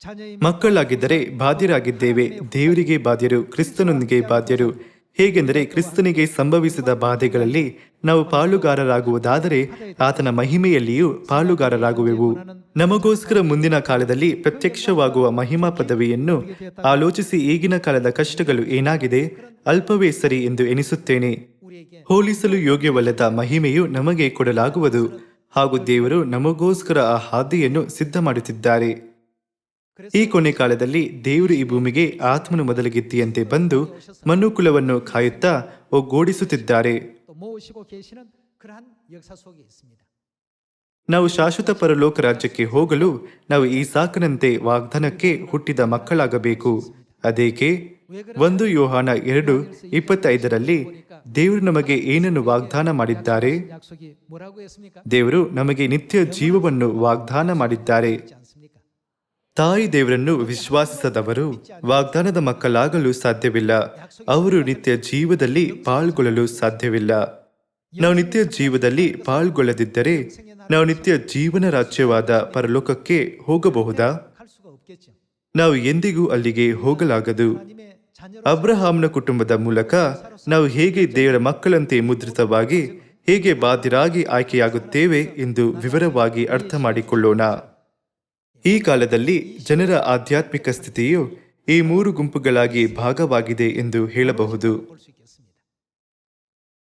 자녀의 ಮಕ್ಕಳಾಗಿದ್ದರೆ ಬಾಧ್ಯರಾಗಿದ್ದೇವೆ. ದೇವರಿಗೆ ಬಾಧ್ಯರು, ಕ್ರಿಸ್ತನೊಂದಿಗೆ ಬಾಧ್ಯರು. ಹೇಗೆಂದರೆ ಕ್ರಿಸ್ತನಿಗೆ ಸಂಭವಿಸಿದ ಬಾಧೆಗಳಲ್ಲಿ ನಾವು ಪಾಲುಗಾರರಾಗುವುದಾದರೆ ಆತನ ಮಹಿಮೆಯಲ್ಲಿಯೂ ಪಾಲುಗಾರರಾಗುವೆವು. ನಮಗೋಸ್ಕರ ಮುಂದಿನ ಕಾಲದಲ್ಲಿ ಪ್ರತ್ಯಕ್ಷವಾಗುವ ಮಹಿಮಾ ಪದವಿಯನ್ನು ಆಲೋಚಿಸಿ ಈಗಿನ ಕಾಲದ ಕಷ್ಟಗಳು ಏನಾಗಿದೆ? ಅಲ್ಪವೇ ಸರಿ ಎಂದು ಎನಿಸುತ್ತೇನೆ. 우리에게 ಹೋಲಿಸಲು ಯೋಗ್ಯವಲ್ಲದ ಮಹಿಮೆಯು ನಮಗೆ ಕೊಡಲಾಗುವುದು ಹಾಗೂ ದೇವರು ನಮಗೋಸ್ಕರ ಆ ಹಾದಿಯನ್ನು ಸಿದ್ಧ ಮಾಡುತ್ತಿದ್ದಾರೆ. ಈ ಕೊನೆ ಕಾಲದಲ್ಲಿ ದೇವರು ಈ ಭೂಮಿಗೆ ಆತ್ಮನು ಮೊದಲಗಿತ್ತಿಯಂತೆ ಬಂದು ಮನುಕುಲವನ್ನು ಕಾಯುತ್ತಾ ಒಗ್ಗೂಡಿಸುತ್ತಿದ್ದಾರೆ. 또 모으시고 계시는 그러한 역사 속에 있습니다. ನಾವು ಶಾಶ್ವತ ಪರಲೋಕ ರಾಜ್ಯಕ್ಕೆ ಹೋಗಲು ನಾವು ಈಸಾಕನಂತೆ ವಾಗ್ದಾನಕ್ಕೆ ಹುಟ್ಟಿದ ಮಕ್ಕಳಾಗಬೇಕು. ಅದೇಕೆ? 1 ಯೋಹಾನ 2:25ರಲ್ಲಿ ದೇವರು ನಮಗೆ ಏನನ್ನು ವಾಗ್ದಾನ ಮಾಡಿದ್ದಾರೆ? 약속이 뭐라고 했습니까? ದೇವರು ನಮಗೆ ನಿತ್ಯ ಜೀವವನ್ನು ವಾಗ್ದಾನ ಮಾಡಿದ್ದಾರೆ. 있지 않습니까? ತಾಯಿ ದೇವರನ್ನು ವಿಶ್ವಾಸಿಸದವರು ವಾಗ್ದಾನದ ಮಕ್ಕಳಾಗಲು ಸಾಧ್ಯವಿಲ್ಲ. ಅವರು ನಿತ್ಯ ಜೀವದಲ್ಲಿ ಪಾಲ್ಗೊಳ್ಳಲು ಸಾಧ್ಯವಿಲ್ಲ. ನಾವು ನಿತ್ಯ ಜೀವದಲ್ಲಿ ಪಾಲ್ಗೊಳ್ಳದಿದ್ದರೆ ನಾವು ನಿತ್ಯ ಜೀವನ ರಾಜ್ಯವಾದ ಪರಲೋಕಕ್ಕೆ ಹೋಗಬಹುದಾ? 갈 수가 없겠죠. ನಾವು ಎಂದಿಗೂ ಅಲ್ಲಿಗೆ ಹೋಗಲಾಗದು. 하나님의 자녀로 ಅಬ್ರಹಾಮನ ಕುಟುಂಬದ ಮೂಲಕ ನಾವು ಹೇಗೆ ದೇವರ ಮಕ್ಕಳಂತೆ ಮುದ್ರಿತವಾಗಿ ಹೇಗೆ ಬಾಧ್ಯರಾಗಿ ಆಯ್ಕೆಯಾಗುತ್ತೇವೆ ಎಂದು ವಿವರವಾಗಿ ಅರ್ಥ ಮಾಡಿಕೊಳ್ಳೋಣ. ಈ ಕಾಲದಲ್ಲಿ ಜನರ ಆಧ್ಯಾತ್ಮಿಕ ಸ್ಥಿತಿಯು ಈ 3 ಗುಂಪುಗಳಾಗಿ ಭಾಗವಾಗಿದೆ ಎಂದು ಹೇಳಬಹುದು. 볼 수 있겠습니다.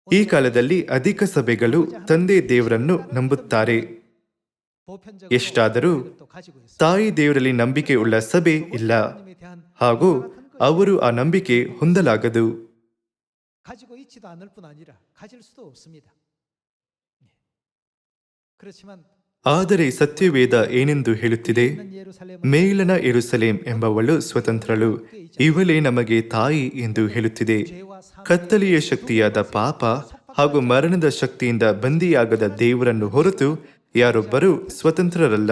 ಈ ಕಾಲದಲ್ಲಿ ಅಧಿಕ ಸಭೆಗಳು ತಂದೆ ದೇವರನ್ನು ನಂಬುತ್ತಾರೆ. 보편적으로 ಎಷ್ಟಾದರೂ 또 가지고 있습니다. ತಾಯಿ ದೇವರಲ್ಲಿ ನಂಬಿಕೆ ಉಳ್ಳ ಸಭೆ ಇಲ್ಲ 하나님에 대한 ಹಾಗೂ ಅವರು ಆ ನಂಬಿಕೆ ಹೊಂದಲಾಗದು. 가지고 있지도 않을 뿐 아니라 가질 수도 없습니다. 예. 그렇지만 ಆದರೆ ಸತ್ಯವೇದ ಏನೆಂದು ಹೇಳುತ್ತಿದೆ? 있는 예루살렘은 ಮೇಲನ ಯೆರೂಸಲೇಮ್ ಎಂಬವಳು ಸ್ವತಂತ್ರಳು, ಇವಳೇ ನಮಗೆ ತಾಯಿ ಎಂದು ಹೇಳುತ್ತಿದೆ. 죄와 사망 ಕತ್ತಲೆಯ ಶಕ್ತಿಯಾದ ಪಾಪ ಹಾಗೂ ಮರಣದ ಶಕ್ತಿಯಿಂದ ಬಂದಿಯಾಗದ ದೇವರನ್ನು ಹೊರತು ಯಾರೊಬ್ಬರೂ ಸ್ವತಂತ್ರರಲ್ಲ.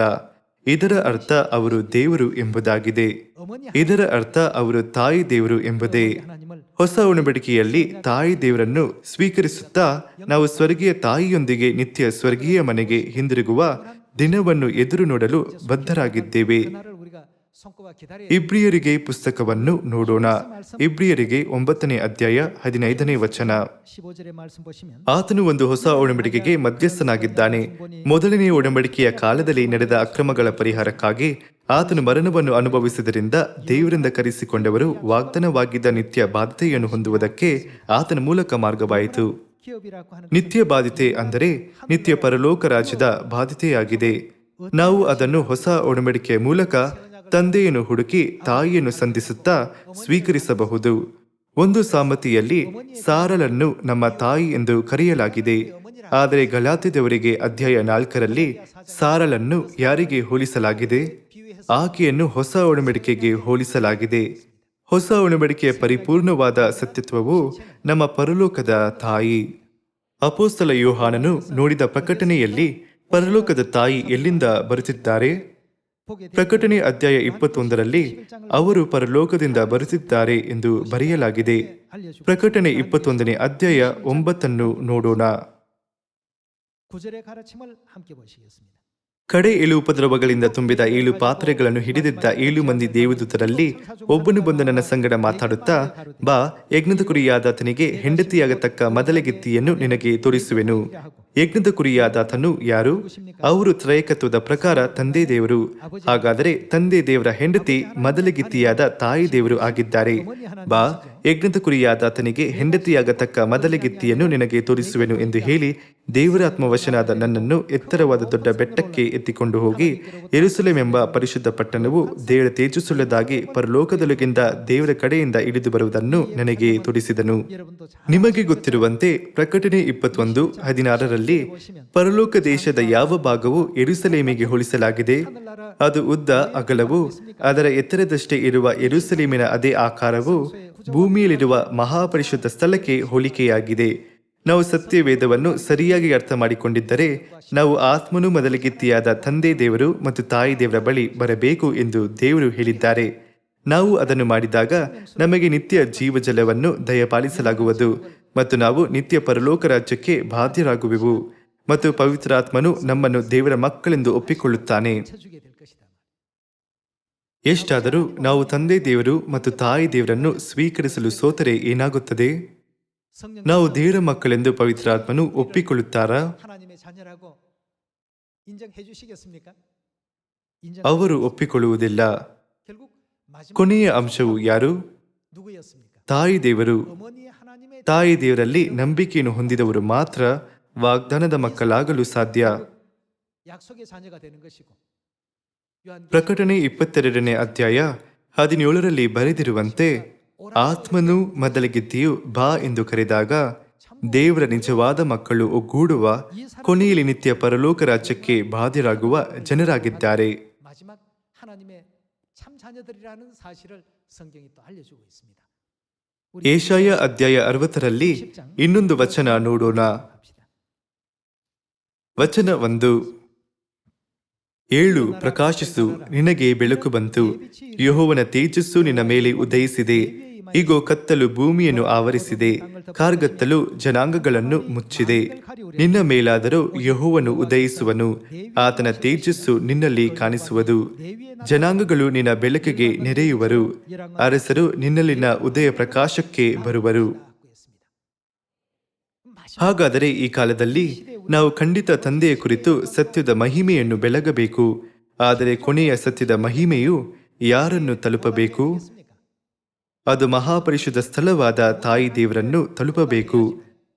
ಇದರ ಅರ್ಥ ಅವರು ದೇವರು ಎಂಬುದಾಗಿದೆ. 어머니 ಇದರ ಅರ್ಥ ಅವರು ತಾಯಿ ದೇವರು ಎಂಬುದೇ. 하나님을 ಹೊಸ ಉಣಬಡಿಕೆಯಲ್ಲಿ ತಾಯಿ ದೇವರನ್ನು ಸ್ವೀಕರಿಸುತ್ತಾ ನಾವು ಸ್ವರ್ಗೀಯ ತಾಯಿಯೊಂದಿಗೆ ನಿತ್ಯ ಸ್ವರ್ಗೀಯ ಮನೆಗೆ ಹಿಂದಿರುಗುವ ದಿನವನ್ನು ಎದುರು ನೋಡಲು ಬದ್ಧರಾಗಿದ್ದೇವೆ. 그날을 우리가 손꼽아 기다려야 ಇಬ್ರಿಯರಿಗೆ ಪುಸ್ತಕವನ್ನು ನೋಡೋಣ. ಇಬ್ರಿಯರಿಗೆ 9ನೇ ಅಧ್ಯಾಯ 15ನೇ ವಚನ. 15절의 말씀 보시면 ಆತನು ಒಂದು ಹೊಸ ಒಡಂಬಡಿಕೆಗೆ ಮಧ್ಯಸ್ಥನಾಗಿದ್ದಾನೆ. ಮೊದಲನೆಯ ಒಡಂಬಡಿಕೆಯ ಕಾಲದಲ್ಲಿ ನಡೆದ ಅಕ್ರಮಗಳ ಪರಿಹಾರಕ್ಕಾಗಿ ಆತನು ಮರಣವನ್ನು ಅನುಭವಿಸಿದ್ದರಿಂದ ದೇವರಿಂದ ಕರೆಸಿಕೊಂಡವರು ವಾಗ್ದಾನವಾಗಿದ್ದ ನಿತ್ಯ ಬಾಧ್ಯತೆಯನ್ನು ಹೊಂದುವುದಕ್ಕೆ ಆತನ ಮೂಲಕ ಮಾರ್ಗವಾಯಿತು. 기업이라고 하는 ನಿತ್ಯ ಬಾಧ್ಯತೆ ಅಂದರೆ ನಿತ್ಯ ಪರಲೋಕ ರಾಜ್ಯದ ಬಾಧ್ಯತೆಯಾಗಿದೆ. ನಾವು ಅದನ್ನು ಹೊಸ ಒಡಂಬಡಿಕೆಯ ಮೂಲಕ ತಂದೆಯನ್ನು ಹುಡುಕಿ ತಾಯಿಯನ್ನು ಸಂಧಿಸುತ್ತಾ ಸ್ವೀಕರಿಸಬಹುದು. ಒಂದು ಸಾಮತಿಯಲ್ಲಿ ಸಾರಳನ್ನು ನಮ್ಮ ತಾಯಿ ಎಂದು ಕರೆಯಲಾಗಿದೆ. ಆದರೆ ಗಲಾತ್ಯದವರಿಗೆ ಅಧ್ಯಾಯ 4ರಲ್ಲಿ ಸಾರಳನ್ನು ಯಾರಿಗೆ ಹೋಲಿಸಲಾಗಿದೆ? ಆಕೆಯನ್ನು ಹೊಸ ಒಡಂಬಡಿಕೆಗೆ ಹೋಲಿಸಲಾಗಿದೆ. ಹೊಸ ಒಡಂಬಡಿಕೆಯ ಪರಿಪೂರ್ಣವಾದ ಸತ್ಯತ್ವವು ನಮ್ಮ ಪರಲೋಕದ ತಾಯಿ. ಅಪೊಸ್ತಲ ಯೋಹಾನನು ನೋಡಿದ ಪ್ರಕಟಣೆಯಲ್ಲಿ ಪರಲೋಕದ ತಾಯಿ ಎಲ್ಲಿಂದ ಬರುತ್ತಿದ್ದಾರೆ? ಪ್ರಕಟಣೆ ಅಧ್ಯಾಯ 21ರಲ್ಲಿ ಅವರು ಪರಲೋಕದಿಂದ ಬರುತ್ತಿದ್ದಾರೆ ಎಂದು ಬರೆಯಲಾಗಿದೆ. ಪ್ರಕಟಣೆ 21ನೇ ಅಧ್ಯಾಯ 9 ನೋಡೋಣ. 9절의 가르침을 함께 보시겠습니다. ಕಡೆ 7 ಉಪದ್ರವಗಳಿಂದ ತುಂಬಿದ 7 ಪಾತ್ರೆಗಳನ್ನು ಹಿಡಿದಿದ್ದ 7 ಮಂದಿ ದೇವದೂತರಲ್ಲಿ ಒಬ್ಬನು ಬಂದು ನನ್ನ ಸಂಗಡ ಮಾತಾಡುತ್ತಾ, ಬಾ, ಯಜ್ಞದ ಕುರಿಯಾದಾತನಿಗೆ ಹೆಂಡತಿಯಾಗತಕ್ಕ ಮದಲಗಿತ್ತಿಯನ್ನು ನಿನಗೆ ತೋರಿಸುವೆನು. ಯಜ್ಞದ ಕುರಿಯಾದಾತನು ಯಾರು? ಅವರು ತ್ರೈಕತ್ವದ ಪ್ರಕಾರ ತಂದೆ ದೇವರು. ಹಾಗಾದರೆ ತಂದೆ ದೇವರ ಹೆಂಡತಿ ಮದಲಗಿತ್ತಿಯಾದ ತಾಯಿ ದೇವರು ಆಗಿದ್ದಾರೆ. ಬಾ, ಯಜ್ಞದ ಕುರಿಯಾದಾತನಿಗೆ ಹೆಂಡತಿಯಾಗತಕ್ಕ ಮದಲಗಿತ್ತಿಯನ್ನು ನಿನಗೆ ತೋರಿಸುವೆನು ಎಂದು ಹೇಳಿ ದೇವರ ಆತ್ಮವಶನಾದ ನನ್ನನ್ನು ಎತ್ತರವಾದ ದೊಡ್ಡ ಬೆಟ್ಟಕ್ಕೆ ಎತ್ತಿಕೊಂಡು ಹೋಗಿ ಯೆರೂಸಲೇಮ್ ಎಂಬ ಪರಿಶುದ್ಧ ಪಟ್ಟಣವು ದೇವರ ತೇಜಸ್ಸುಳ್ಳದಾಗಿ ಪರಲೋಕದೊಳಗಿಂದ ದೇವರ ಕಡೆಯಿಂದ ಇಳಿದು ಬರುವುದನ್ನು ನನಗೆ ತೋರಿಸಿದನು. ನಿಮಗೆ ಗೊತ್ತಿರುವಂತೆ ಪ್ರಕಟಣೆ 21:16ರಲ್ಲಿ ಪರಲೋಕ ದೇಶದ ಯಾವ ಭಾಗವು ಯೆರೂಸಲೇಮಿಗೆ ಹೋಲಿಸಲಾಗಿದೆ? ಅದು ಉದ್ದ ಅಗಲವು ಅದರ ಎತ್ತರದಷ್ಟೇ ಇರುವ ಯೆರೂಸಲೇಮಿನ ಅದೇ ಆಕಾರವು ಭೂಮಿಯಲ್ಲಿರುವ ಮಹಾಪರಿಶುದ್ಧ ಸ್ಥಳಕ್ಕೆ ಹೋಲಿಕೆಯಾಗಿದೆ. ನಾವು ಸತ್ಯವೇದವನ್ನು ಸರಿಯಾಗಿ ಅರ್ಥ ಮಾಡಿಕೊಂಡಿದ್ದರೆ ನಾವು ಆತ್ಮನು ಮೊದಲಿಗಿತ್ತಿಯಾದ ತಂದೆ ದೇವರು ಮತ್ತು ತಾಯಿ ದೇವರ ಬಳಿ ಬರಬೇಕು ಎಂದು ದೇವರು ಹೇಳಿದ್ದಾರೆ. ನಾವು ಅದನ್ನು ಮಾಡಿದಾಗ ನಮಗೆ ನಿತ್ಯ ಜೀವಜಲವನ್ನು ದಯಪಾಲಿಸಲಾಗುವುದು ಮತ್ತು ನಾವು ನಿತ್ಯ ಪರಲೋಕ ರಾಜ್ಯಕ್ಕೆ ಬಾಧ್ಯರಾಗುವೆವು ಮತ್ತು ಪವಿತ್ರಾತ್ಮನು ನಮ್ಮನ್ನು ದೇವರ ಮಕ್ಕಳೆಂದು ಒಪ್ಪಿಕೊಳ್ಳುತ್ತಾನೆ. ಎಷ್ಟಾದರೂ ನಾವು ತಂದೆ ದೇವರು ಮತ್ತು ತಾಯಿ ದೇವರನ್ನು ಸ್ವೀಕರಿಸಲು ಸೋತರೆ ಏನಾಗುತ್ತದೆ? ನಾವು ದೇವರ ಮಕ್ಕಳೆಂದು ಪವಿತ್ರಾತ್ಮನು ಒಪ್ಪಿಕೊಳ್ಳುತ್ತಾರಾ? 하나님의 자녀라고 인정해 주시겠습니까? ಅವರು ಒಪ್ಪಿಕೊಳ್ಳುವುದಿಲ್ಲ. 결국 마지막 ಕೊನೆಯ ಅಂಶವು ಯಾರು? 누구였습니까? ತಾಯಿ ದೇವರು. 어머니 하나님의 ತಾಯಿ ದೇವರಲ್ಲಿ ನಂಬಿಕೆಯನ್ನು ಹೊಂದಿದವರು ಮಾತ್ರ ವಾಗ್ದಾನದ ಮಕ್ಕಳಾಗಲು ಸಾಧ್ಯ. 약속의 자녀가 되는 것이고 요한 ಪ್ರಕಟಣೆ 22ನೇ ಅಧ್ಯಾಯ 17ರಲ್ಲಿ ಬರೆದಿರುವಂತೆ ಆತ್ಮನು ಮೊದಲಿಗಿತ್ತಿಯು ಬಾ ಎಂದು ಕರೆದಾಗ ದೇವರ ನಿಜವಾದ ಮಕ್ಕಳು ಒಗ್ಗೂಡುವ ಕೊನೆಯಲ್ಲಿ ನಿತ್ಯ ಪರಲೋಕ ರಾಜ್ಯಕ್ಕೆ ಬಾಧ್ಯರಾಗುವ ಜನರಾಗಿದ್ದಾರೆ. 마지막 하나님의 참 자녀들이라는 사실을 성경이 또 알려주고 있습니다. ಏಷಾಯ ಅಧ್ಯಾಯ 60ರಲ್ಲಿ ಇನ್ನೊಂದು ವಚನ ನೋಡೋಣ. ವಚನ 1: ಏಳು, ಪ್ರಕಾಶಿಸು, ನಿನಗೆ ಬೆಳಕು ಬಂತು, ಯೆಹೋವನ ತೇಜಸ್ಸು ನಿನ್ನ ಮೇಲೆ ಉದಯಿಸಿದೆ. ಇಗೋ, ಕತ್ತಲು ಭೂಮಿಯನ್ನು ಆವರಿಸಿದೆ, ಕಾರ್ಗತ್ತಲು ಜನಾಂಗಗಳನ್ನು ಮುಚ್ಚಿದೆ. ನಿನ್ನ ಮೇಲಾದರೂ ಯೆಹೋವನು ಉದಯಿಸುವನು, ಆತನ ತೇಜಸ್ಸು ನಿನ್ನಲ್ಲಿ ಕಾಣಿಸುವುದು. ಜನಾಂಗಗಳು ನಿನ್ನ ಬೆಳಕಿಗೆ ನೆರೆಯುವರು, ಅರಸರು ನಿನ್ನಲ್ಲಿನ ಉದಯ ಪ್ರಕಾಶಕ್ಕೆ ಬರುವರು. ಹಾಗಾದರೆ ಈ ಕಾಲದಲ್ಲಿ ನಾವು ಖಂಡಿತ ತಂದೆಯ ಕುರಿತು ಸತ್ಯದ ಮಹಿಮೆಯನ್ನು ಬೆಳಗಬೇಕು. ಆದರೆ ಕೊನೆಯ ಸತ್ಯದ ಮಹಿಮೆಯು ಯಾರನ್ನು ತಲುಪಬೇಕು? ಅದು ಮಹಾಪರಿಶುದ್ಧ ಸ್ಥಳವಾದ ತಾಯಿ ದೇವರನ್ನು ತಲುಪಬೇಕು.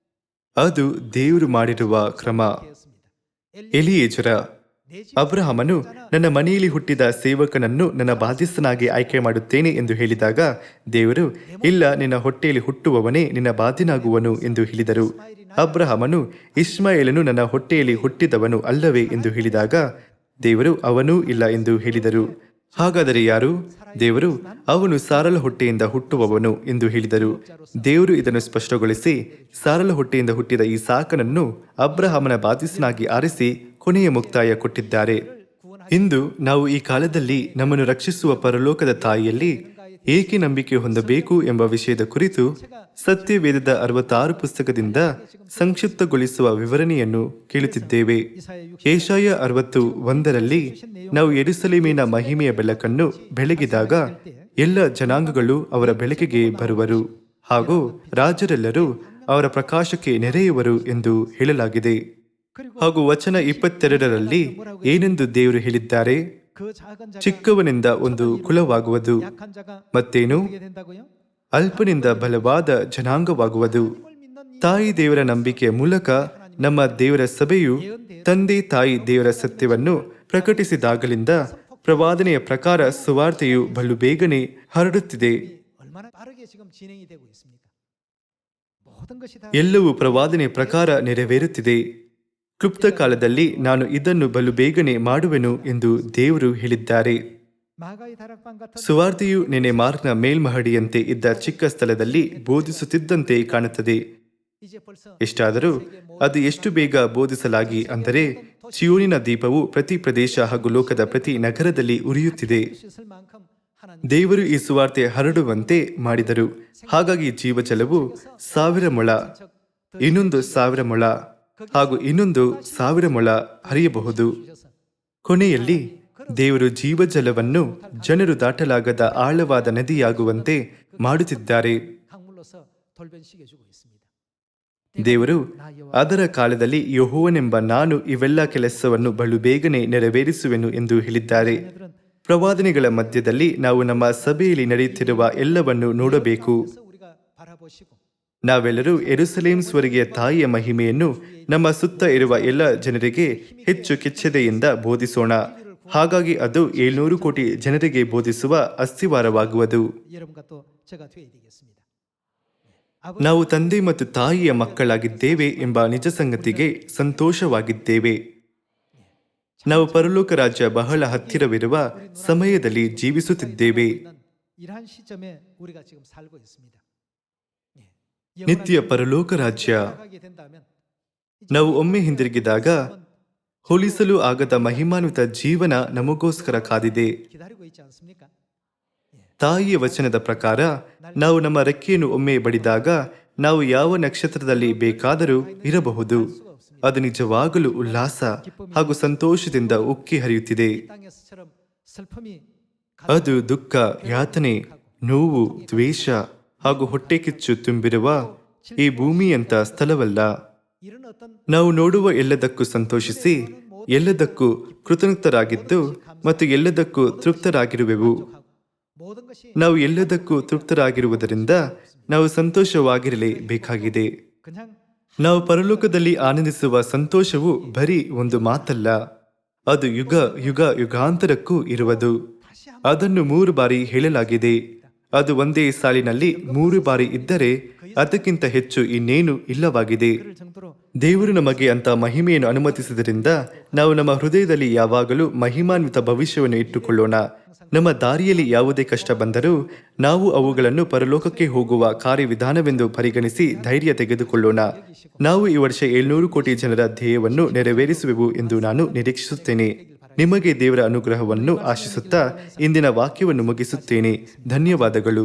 ಅದು ದೇವರು ಮಾಡಿರುವ ಕ್ರಮ. ಎಲಿಯೇಜರ, ಅಬ್ರಹಾಮನು ನನ್ನ ಮನೆಯಲ್ಲಿ ಹುಟ್ಟಿದ ಸೇವಕನನ್ನು ನನ್ನ ಬಾಧ್ಯಸ್ಥನಾಗಿ ಆಯ್ಕೆ ಮಾಡುತ್ತೇನೆ ಎಂದು ಹೇಳಿದಾಗ ದೇವರು, ಇಲ್ಲ, ನಿನ್ನ ಹೊಟ್ಟೆಯಲ್ಲಿ ಹುಟ್ಟುವವನೇ ನಿನ್ನ ಬಾಧ್ಯನಾಗುವನು ಎಂದು ಹೇಳಿದರು. ಅಬ್ರಹಾಮನು, ಇಷ್ಮಾಯೇಲನು ನನ್ನ ಹೊಟ್ಟೆಯಲ್ಲಿ ಹುಟ್ಟಿದವನು ಅಲ್ಲವೇ ಎಂದು ಹೇಳಿದಾಗ ದೇವರು, ಅವನೂ ಇಲ್ಲ ಎಂದು ಹೇಳಿದರು. ಹಾಗಾದರೆ ಯಾರು? ದೇವರು, ಅವನು ಸಾರಳ ಹೊಟ್ಟೆಯಿಂದ ಹುಟ್ಟುವವನು ಎಂದು ಹೇಳಿದರು. ದೇವರು ಇದನ್ನು ಸ್ಪಷ್ಟಗೊಳಿಸಿ ಸಾರಳ ಹೊಟ್ಟೆಯಿಂದ ಹುಟ್ಟಿದ ಈ ಸಾಕನನ್ನು ಅಬ್ರಹಾಮನ ಬಾಧ್ಯಸ್ಥನಾಗಿ ಆರಿಸಿ ಕೊನೆಯ ಮುಕ್ತಾಯ ಕೊಟ್ಟಿದ್ದಾರೆ. ಇಂದು ನಾವು ಈ ಕಾಲದಲ್ಲಿ ನಮ್ಮನ್ನು ರಕ್ಷಿಸುವ ಪರಲೋಕದ ತಾಯಿಯಲ್ಲಿ ಏಕೆ ನಂಬಿಕೆ ಹೊಂದಬೇಕು ಎಂಬ ವಿಷಯದ ಕುರಿತು ಸತ್ಯವೇದದ 66 ಪುಸ್ತಕದಿಂದ ಸಂಕ್ಷಿಪ್ತಗೊಳಿಸುವ ವಿವರಣೆಯನ್ನು ಕೇಳುತ್ತಿದ್ದೇವೆ. ಏಷಾಯ 61ರಲ್ಲಿ ನಾವು ಯೆರೂಸಲೇಮಿನ ಮಹಿಮೆಯ ಬೆಳಕನ್ನು ಬೆಳಗಿದಾಗ ಎಲ್ಲ ಜನಾಂಗಗಳು ಅವರ ಬೆಳಕಿಗೆ ಬರುವರು ಹಾಗೂ ರಾಜರೆಲ್ಲರೂ ಅವರ ಪ್ರಕಾಶಕ್ಕೆ ನೆರೆಯುವರು ಎಂದು ಹೇಳಲಾಗಿದೆ. ಹಾಗೂ ವಚನ 22ರಲ್ಲಿ ಏನೆಂದು ದೇವರು ಹೇಳಿದ್ದಾರೆ? ಚಿಕ್ಕವನಿಂದ ಒಂದು ಕುಲವಾಗುವುದು, ಮತ್ತೇನು, ಅಲ್ಪನಿಂದ ಬಲವಾದ ಜನಾಂಗವಾಗುವುದು. ತಾಯಿ ದೇವರ ನಂಬಿಕೆಯ ಮೂಲಕ ನಮ್ಮ ದೇವರ ಸಭೆಯು ತಂದೆ ತಾಯಿ ದೇವರ ಸತ್ಯವನ್ನು ಪ್ರಕಟಿಸಿದಾಗಲಿಂದ ಪ್ರವಾದನೆಯ ಪ್ರಕಾರ ಸುವಾರ್ತೆಯು ಬಲು ಬೇಗನೆ ಹರಡುತ್ತಿದೆ. 얼마나 빠르게 지금 진행이 되고 있습니까? 모든 것이 다 ಎಲ್ಲವೂ ಪ್ರವಾದನೆಯ ಪ್ರಕಾರ ನೆರವೇರುತ್ತಿದೆ. ಕ್ಲುಪ್ತ ಕಾಲದಲ್ಲಿ ನಾನು ಇದನ್ನು ಬಲು ಬೇಗನೆ ಮಾಡುವೆನು ಎಂದು ದೇವರು ಹೇಳಿದ್ದಾರೆ. 마가의 다락방 같은 ಸುವಾರ್ತೆಯು ನೆನೆ ಮಾರ್ಕ್ನ ಮೇಲ್ಮಹಡಿಯಂತೆ ಇದ್ದ ಚಿಕ್ಕ ಸ್ಥಳದಲ್ಲಿ ಬೋಧಿಸುತ್ತಿದ್ದಂತೆ ಕಾಣುತ್ತದೆ. 이제 벌써 ಎಷ್ಟಾದರೂ ಅದು ಎಷ್ಟು ಬೇಗ ಬೋಧಿಸಲಾಗಿ ಅಂದರೆ ಚಿಯೋನಿನ ದೀಪವು ಪ್ರತಿ ಪ್ರದೇಶ ಹಾಗೂ ಲೋಕದ ಪ್ರತಿ ನಗರದಲ್ಲಿ ಉರಿಯುತ್ತಿದೆ. 씻을 만큼 하나님 ದೇವರು ಈ ಸುವಾರ್ತೆ ಹರಡುವಂತೆ ಮಾಡಿದರು. ಹಾಗಾಗಿ ಜೀವಜಲವು 1000 ಮೊಳ, ಇನ್ನೊಂದು 1000 ಮೊಳ ಹಾಗೂ ಇನ್ನೊಂದು 1000 ಮೊಳ ಹರಿಯಬಹುದು. 주셔서 ಕೊನೆಯಲ್ಲಿ ದೇವರು ಜೀವಜಲವನ್ನು ಜನರು ದಾಟಲಾಗದ ಆಳವಾದ ನದಿಯಾಗುವಂತೆ ಮಾಡುತ್ತಿದ್ದಾರೆ. 강물로서 돌변시켜 주고 있습니다. ದೇವರು ಅದರ ಕಾಲದಲ್ಲಿ ಯೆಹೋವನೆಂಬ ನಾನು ಇವೆಲ್ಲ ಕೆಲಸವನ್ನು ಬಲು ಬೇಗನೆ ನೆರವೇರಿಸುವೆನು ಎಂದು ಹೇಳಿದ್ದಾರೆ. 얘네들은 ಪ್ರವಾದನೆಗಳ ಮಧ್ಯದಲ್ಲಿ ನಾವು ನಮ್ಮ ಸಭೆಯಲ್ಲಿ ನಡೆಯುತ್ತಿರುವ ಎಲ್ಲವನ್ನು ನೋಡಬೇಕು. 그래서 우리가 바라보시고 ನಾವೆಲ್ಲರೂ ಯೆರೂಸಲೇಮ್ ಸ್ವರ್ಗೀಯ ತಾಯಿಯ ಮಹಿಮೆಯನ್ನು ನಮ್ಮ ಸುತ್ತ ಇರುವ ಎಲ್ಲ ಜನರಿಗೆ ಹೆಚ್ಚು ಕೆಚ್ಚೆದೆಯಿಂದ ಬೋಧಿಸೋಣ. ಹಾಗಾಗಿ ಅದು 700 ಕೋಟಿ ಜನರಿಗೆ ಬೋಧಿಸುವ ಅಸ್ತಿವಾರವಾಗುವುದು. 여러분과 또 제가 되어야 되겠습니다. ನಾವು ತಂದೆ ಮತ್ತು ತಾಯಿಯ ಮಕ್ಕಳಾಗಿದ್ದೇವೆ ಎಂಬ ನಿಜ ಸಂಗತಿಗೆ ಸಂತೋಷವಾಗಿದ್ದೇವೆ. ನಾವು ಪರಲೋಕ ರಾಜ್ಯ ಬಹಳ ಹತ್ತಿರವಿರುವ ಸಮಯದಲ್ಲಿ ಜೀವಿಸುತ್ತಿದ್ದೇವೆ. 이러한 시점에 우리가 지금 살고 있습니다. ನಿತ್ಯ ಪರಲೋಕ ರಾಜ್ಯ. 나가게 된다면 ನಾವು ಒಮ್ಮೆ ಹಿಂದಿರುಗಿದಾಗ ಹೋಲಿಸಲು ಆಗದ ಮಹಿಮಾನ್ವಿತ ಜೀವನ ನಮಗೋಸ್ಕರ ಕಾದಿದೆ. 기다리고 있지 않습니까? ತಾಯಿಯ ವಚನದ ಪ್ರಕಾರ ನಾವು ನಮ್ಮ ರೆಕ್ಕೆಯನ್ನು ಒಮ್ಮೆ ಬಡಿದಾಗ ನಾವು ಯಾವ ನಕ್ಷತ್ರದಲ್ಲಿ ಬೇಕಾದರೂ ಇರಬಹುದು. ಅದು ನಿಜವಾಗಲೂ ಉಲ್ಲಾಸ ಹಾಗೂ ಸಂತೋಷದಿಂದ ಉಕ್ಕಿ ಹರಿಯುತ್ತಿದೆ. 이 땅에서처럼 슬픔이 ಅದು ದುಃಖ, ಯಾತನೆ, ನೋವು, ದ್ವೇಷ ಹಾಗೂ ಹೊಟ್ಟೆಕಿಚ್ಚು ತುಂಬಿರುವ ಈ ಭೂಮಿಯಂತ ಸ್ಥಳವಲ್ಲ. 이런 어떤 ನಾವು ನೋಡುವ ಎಲ್ಲದಕ್ಕೂ ಸಂತೋಷಿಸಿ ಎಲ್ಲದಕ್ಕೂ ಕೃತಜ್ಞರಾಗಿದ್ದು ಮತ್ತು ಎಲ್ಲದಕ್ಕೂ ತೃಪ್ತರಾಗಿರುವೆವು. 모든 것이 ನಾವು ಎಲ್ಲದಕ್ಕೂ ತೃಪ್ತರಾಗಿರುವುದರಿಂದ ನಾವು ಸಂತೋಷವಾಗಿರಲೇಬೇಕಾಗಿದೆ. 그냥 ನಾವು ಪರಲೋಕದಲ್ಲಿ ಆನಂದಿಸುವ ಸಂತೋಷವು ಬರೀ ಒಂದು ಮಾತಲ್ಲ, ಅದು ಯುಗ ಯುಗ ಯುಗಾಂತರಕ್ಕೂ ಇರುವುದು. ಅದನ್ನು 3 ಬಾರಿ ಹೇಳಲಾಗಿದೆ. ಅದು ಒಂದೇ ಸಾಲಿನಲ್ಲಿ 3 ಬಾರಿ ಇದ್ದರೆ ಅದಕ್ಕಿಂತ ಹೆಚ್ಚು ಇನ್ನೇನು ಇಲ್ಲವಾಗಿದೆ. 그럴 정도로 ದೇವರು ನಮಗೆ ಅಂತ ಮಹಿಮೆಯನ್ನು ಅನುಮತಿಸಿದ್ದರಿಂದ ನಾವು ನಮ್ಮ ಹೃದಯದಲ್ಲಿ ಯಾವಾಗಲೂ ಮಹಿಮಾನ್ವಿತ ಭವಿಷ್ಯವನ್ನು ಇಟ್ಟುಕೊಳ್ಳೋಣ. ನಮ್ಮ ದಾರಿಯಲ್ಲಿ ಯಾವುದೇ ಕಷ್ಟ ಬಂದರೂ ನಾವು ಅವುಗಳನ್ನು ಪರಲೋಕಕ್ಕೆ ಹೋಗುವ ಕಾರ್ಯವಿಧಾನವೆಂದು ಪರಿಗಣಿಸಿ ಧೈರ್ಯ ತೆಗೆದುಕೊಳ್ಳೋಣ. ನಾವು ಈ ವರ್ಷ 700 ಕೋಟಿ ಜನರ ಧ್ಯೇಯವನ್ನು ನೆರವೇರಿಸುವೆವು ಎಂದು ನಾನು ನಿರೀಕ್ಷಿಸುತ್ತೇನೆ. ನಿಮಗೆ ದೇವರ ಅನುಗ್ರಹವನ್ನು ಆಶಿಸುತ್ತಾ ಇಂದಿನ ವಾಕ್ಯವನ್ನು ಮುಗಿಸುತ್ತೇನೆ. ಧನ್ಯವಾದಗಳು.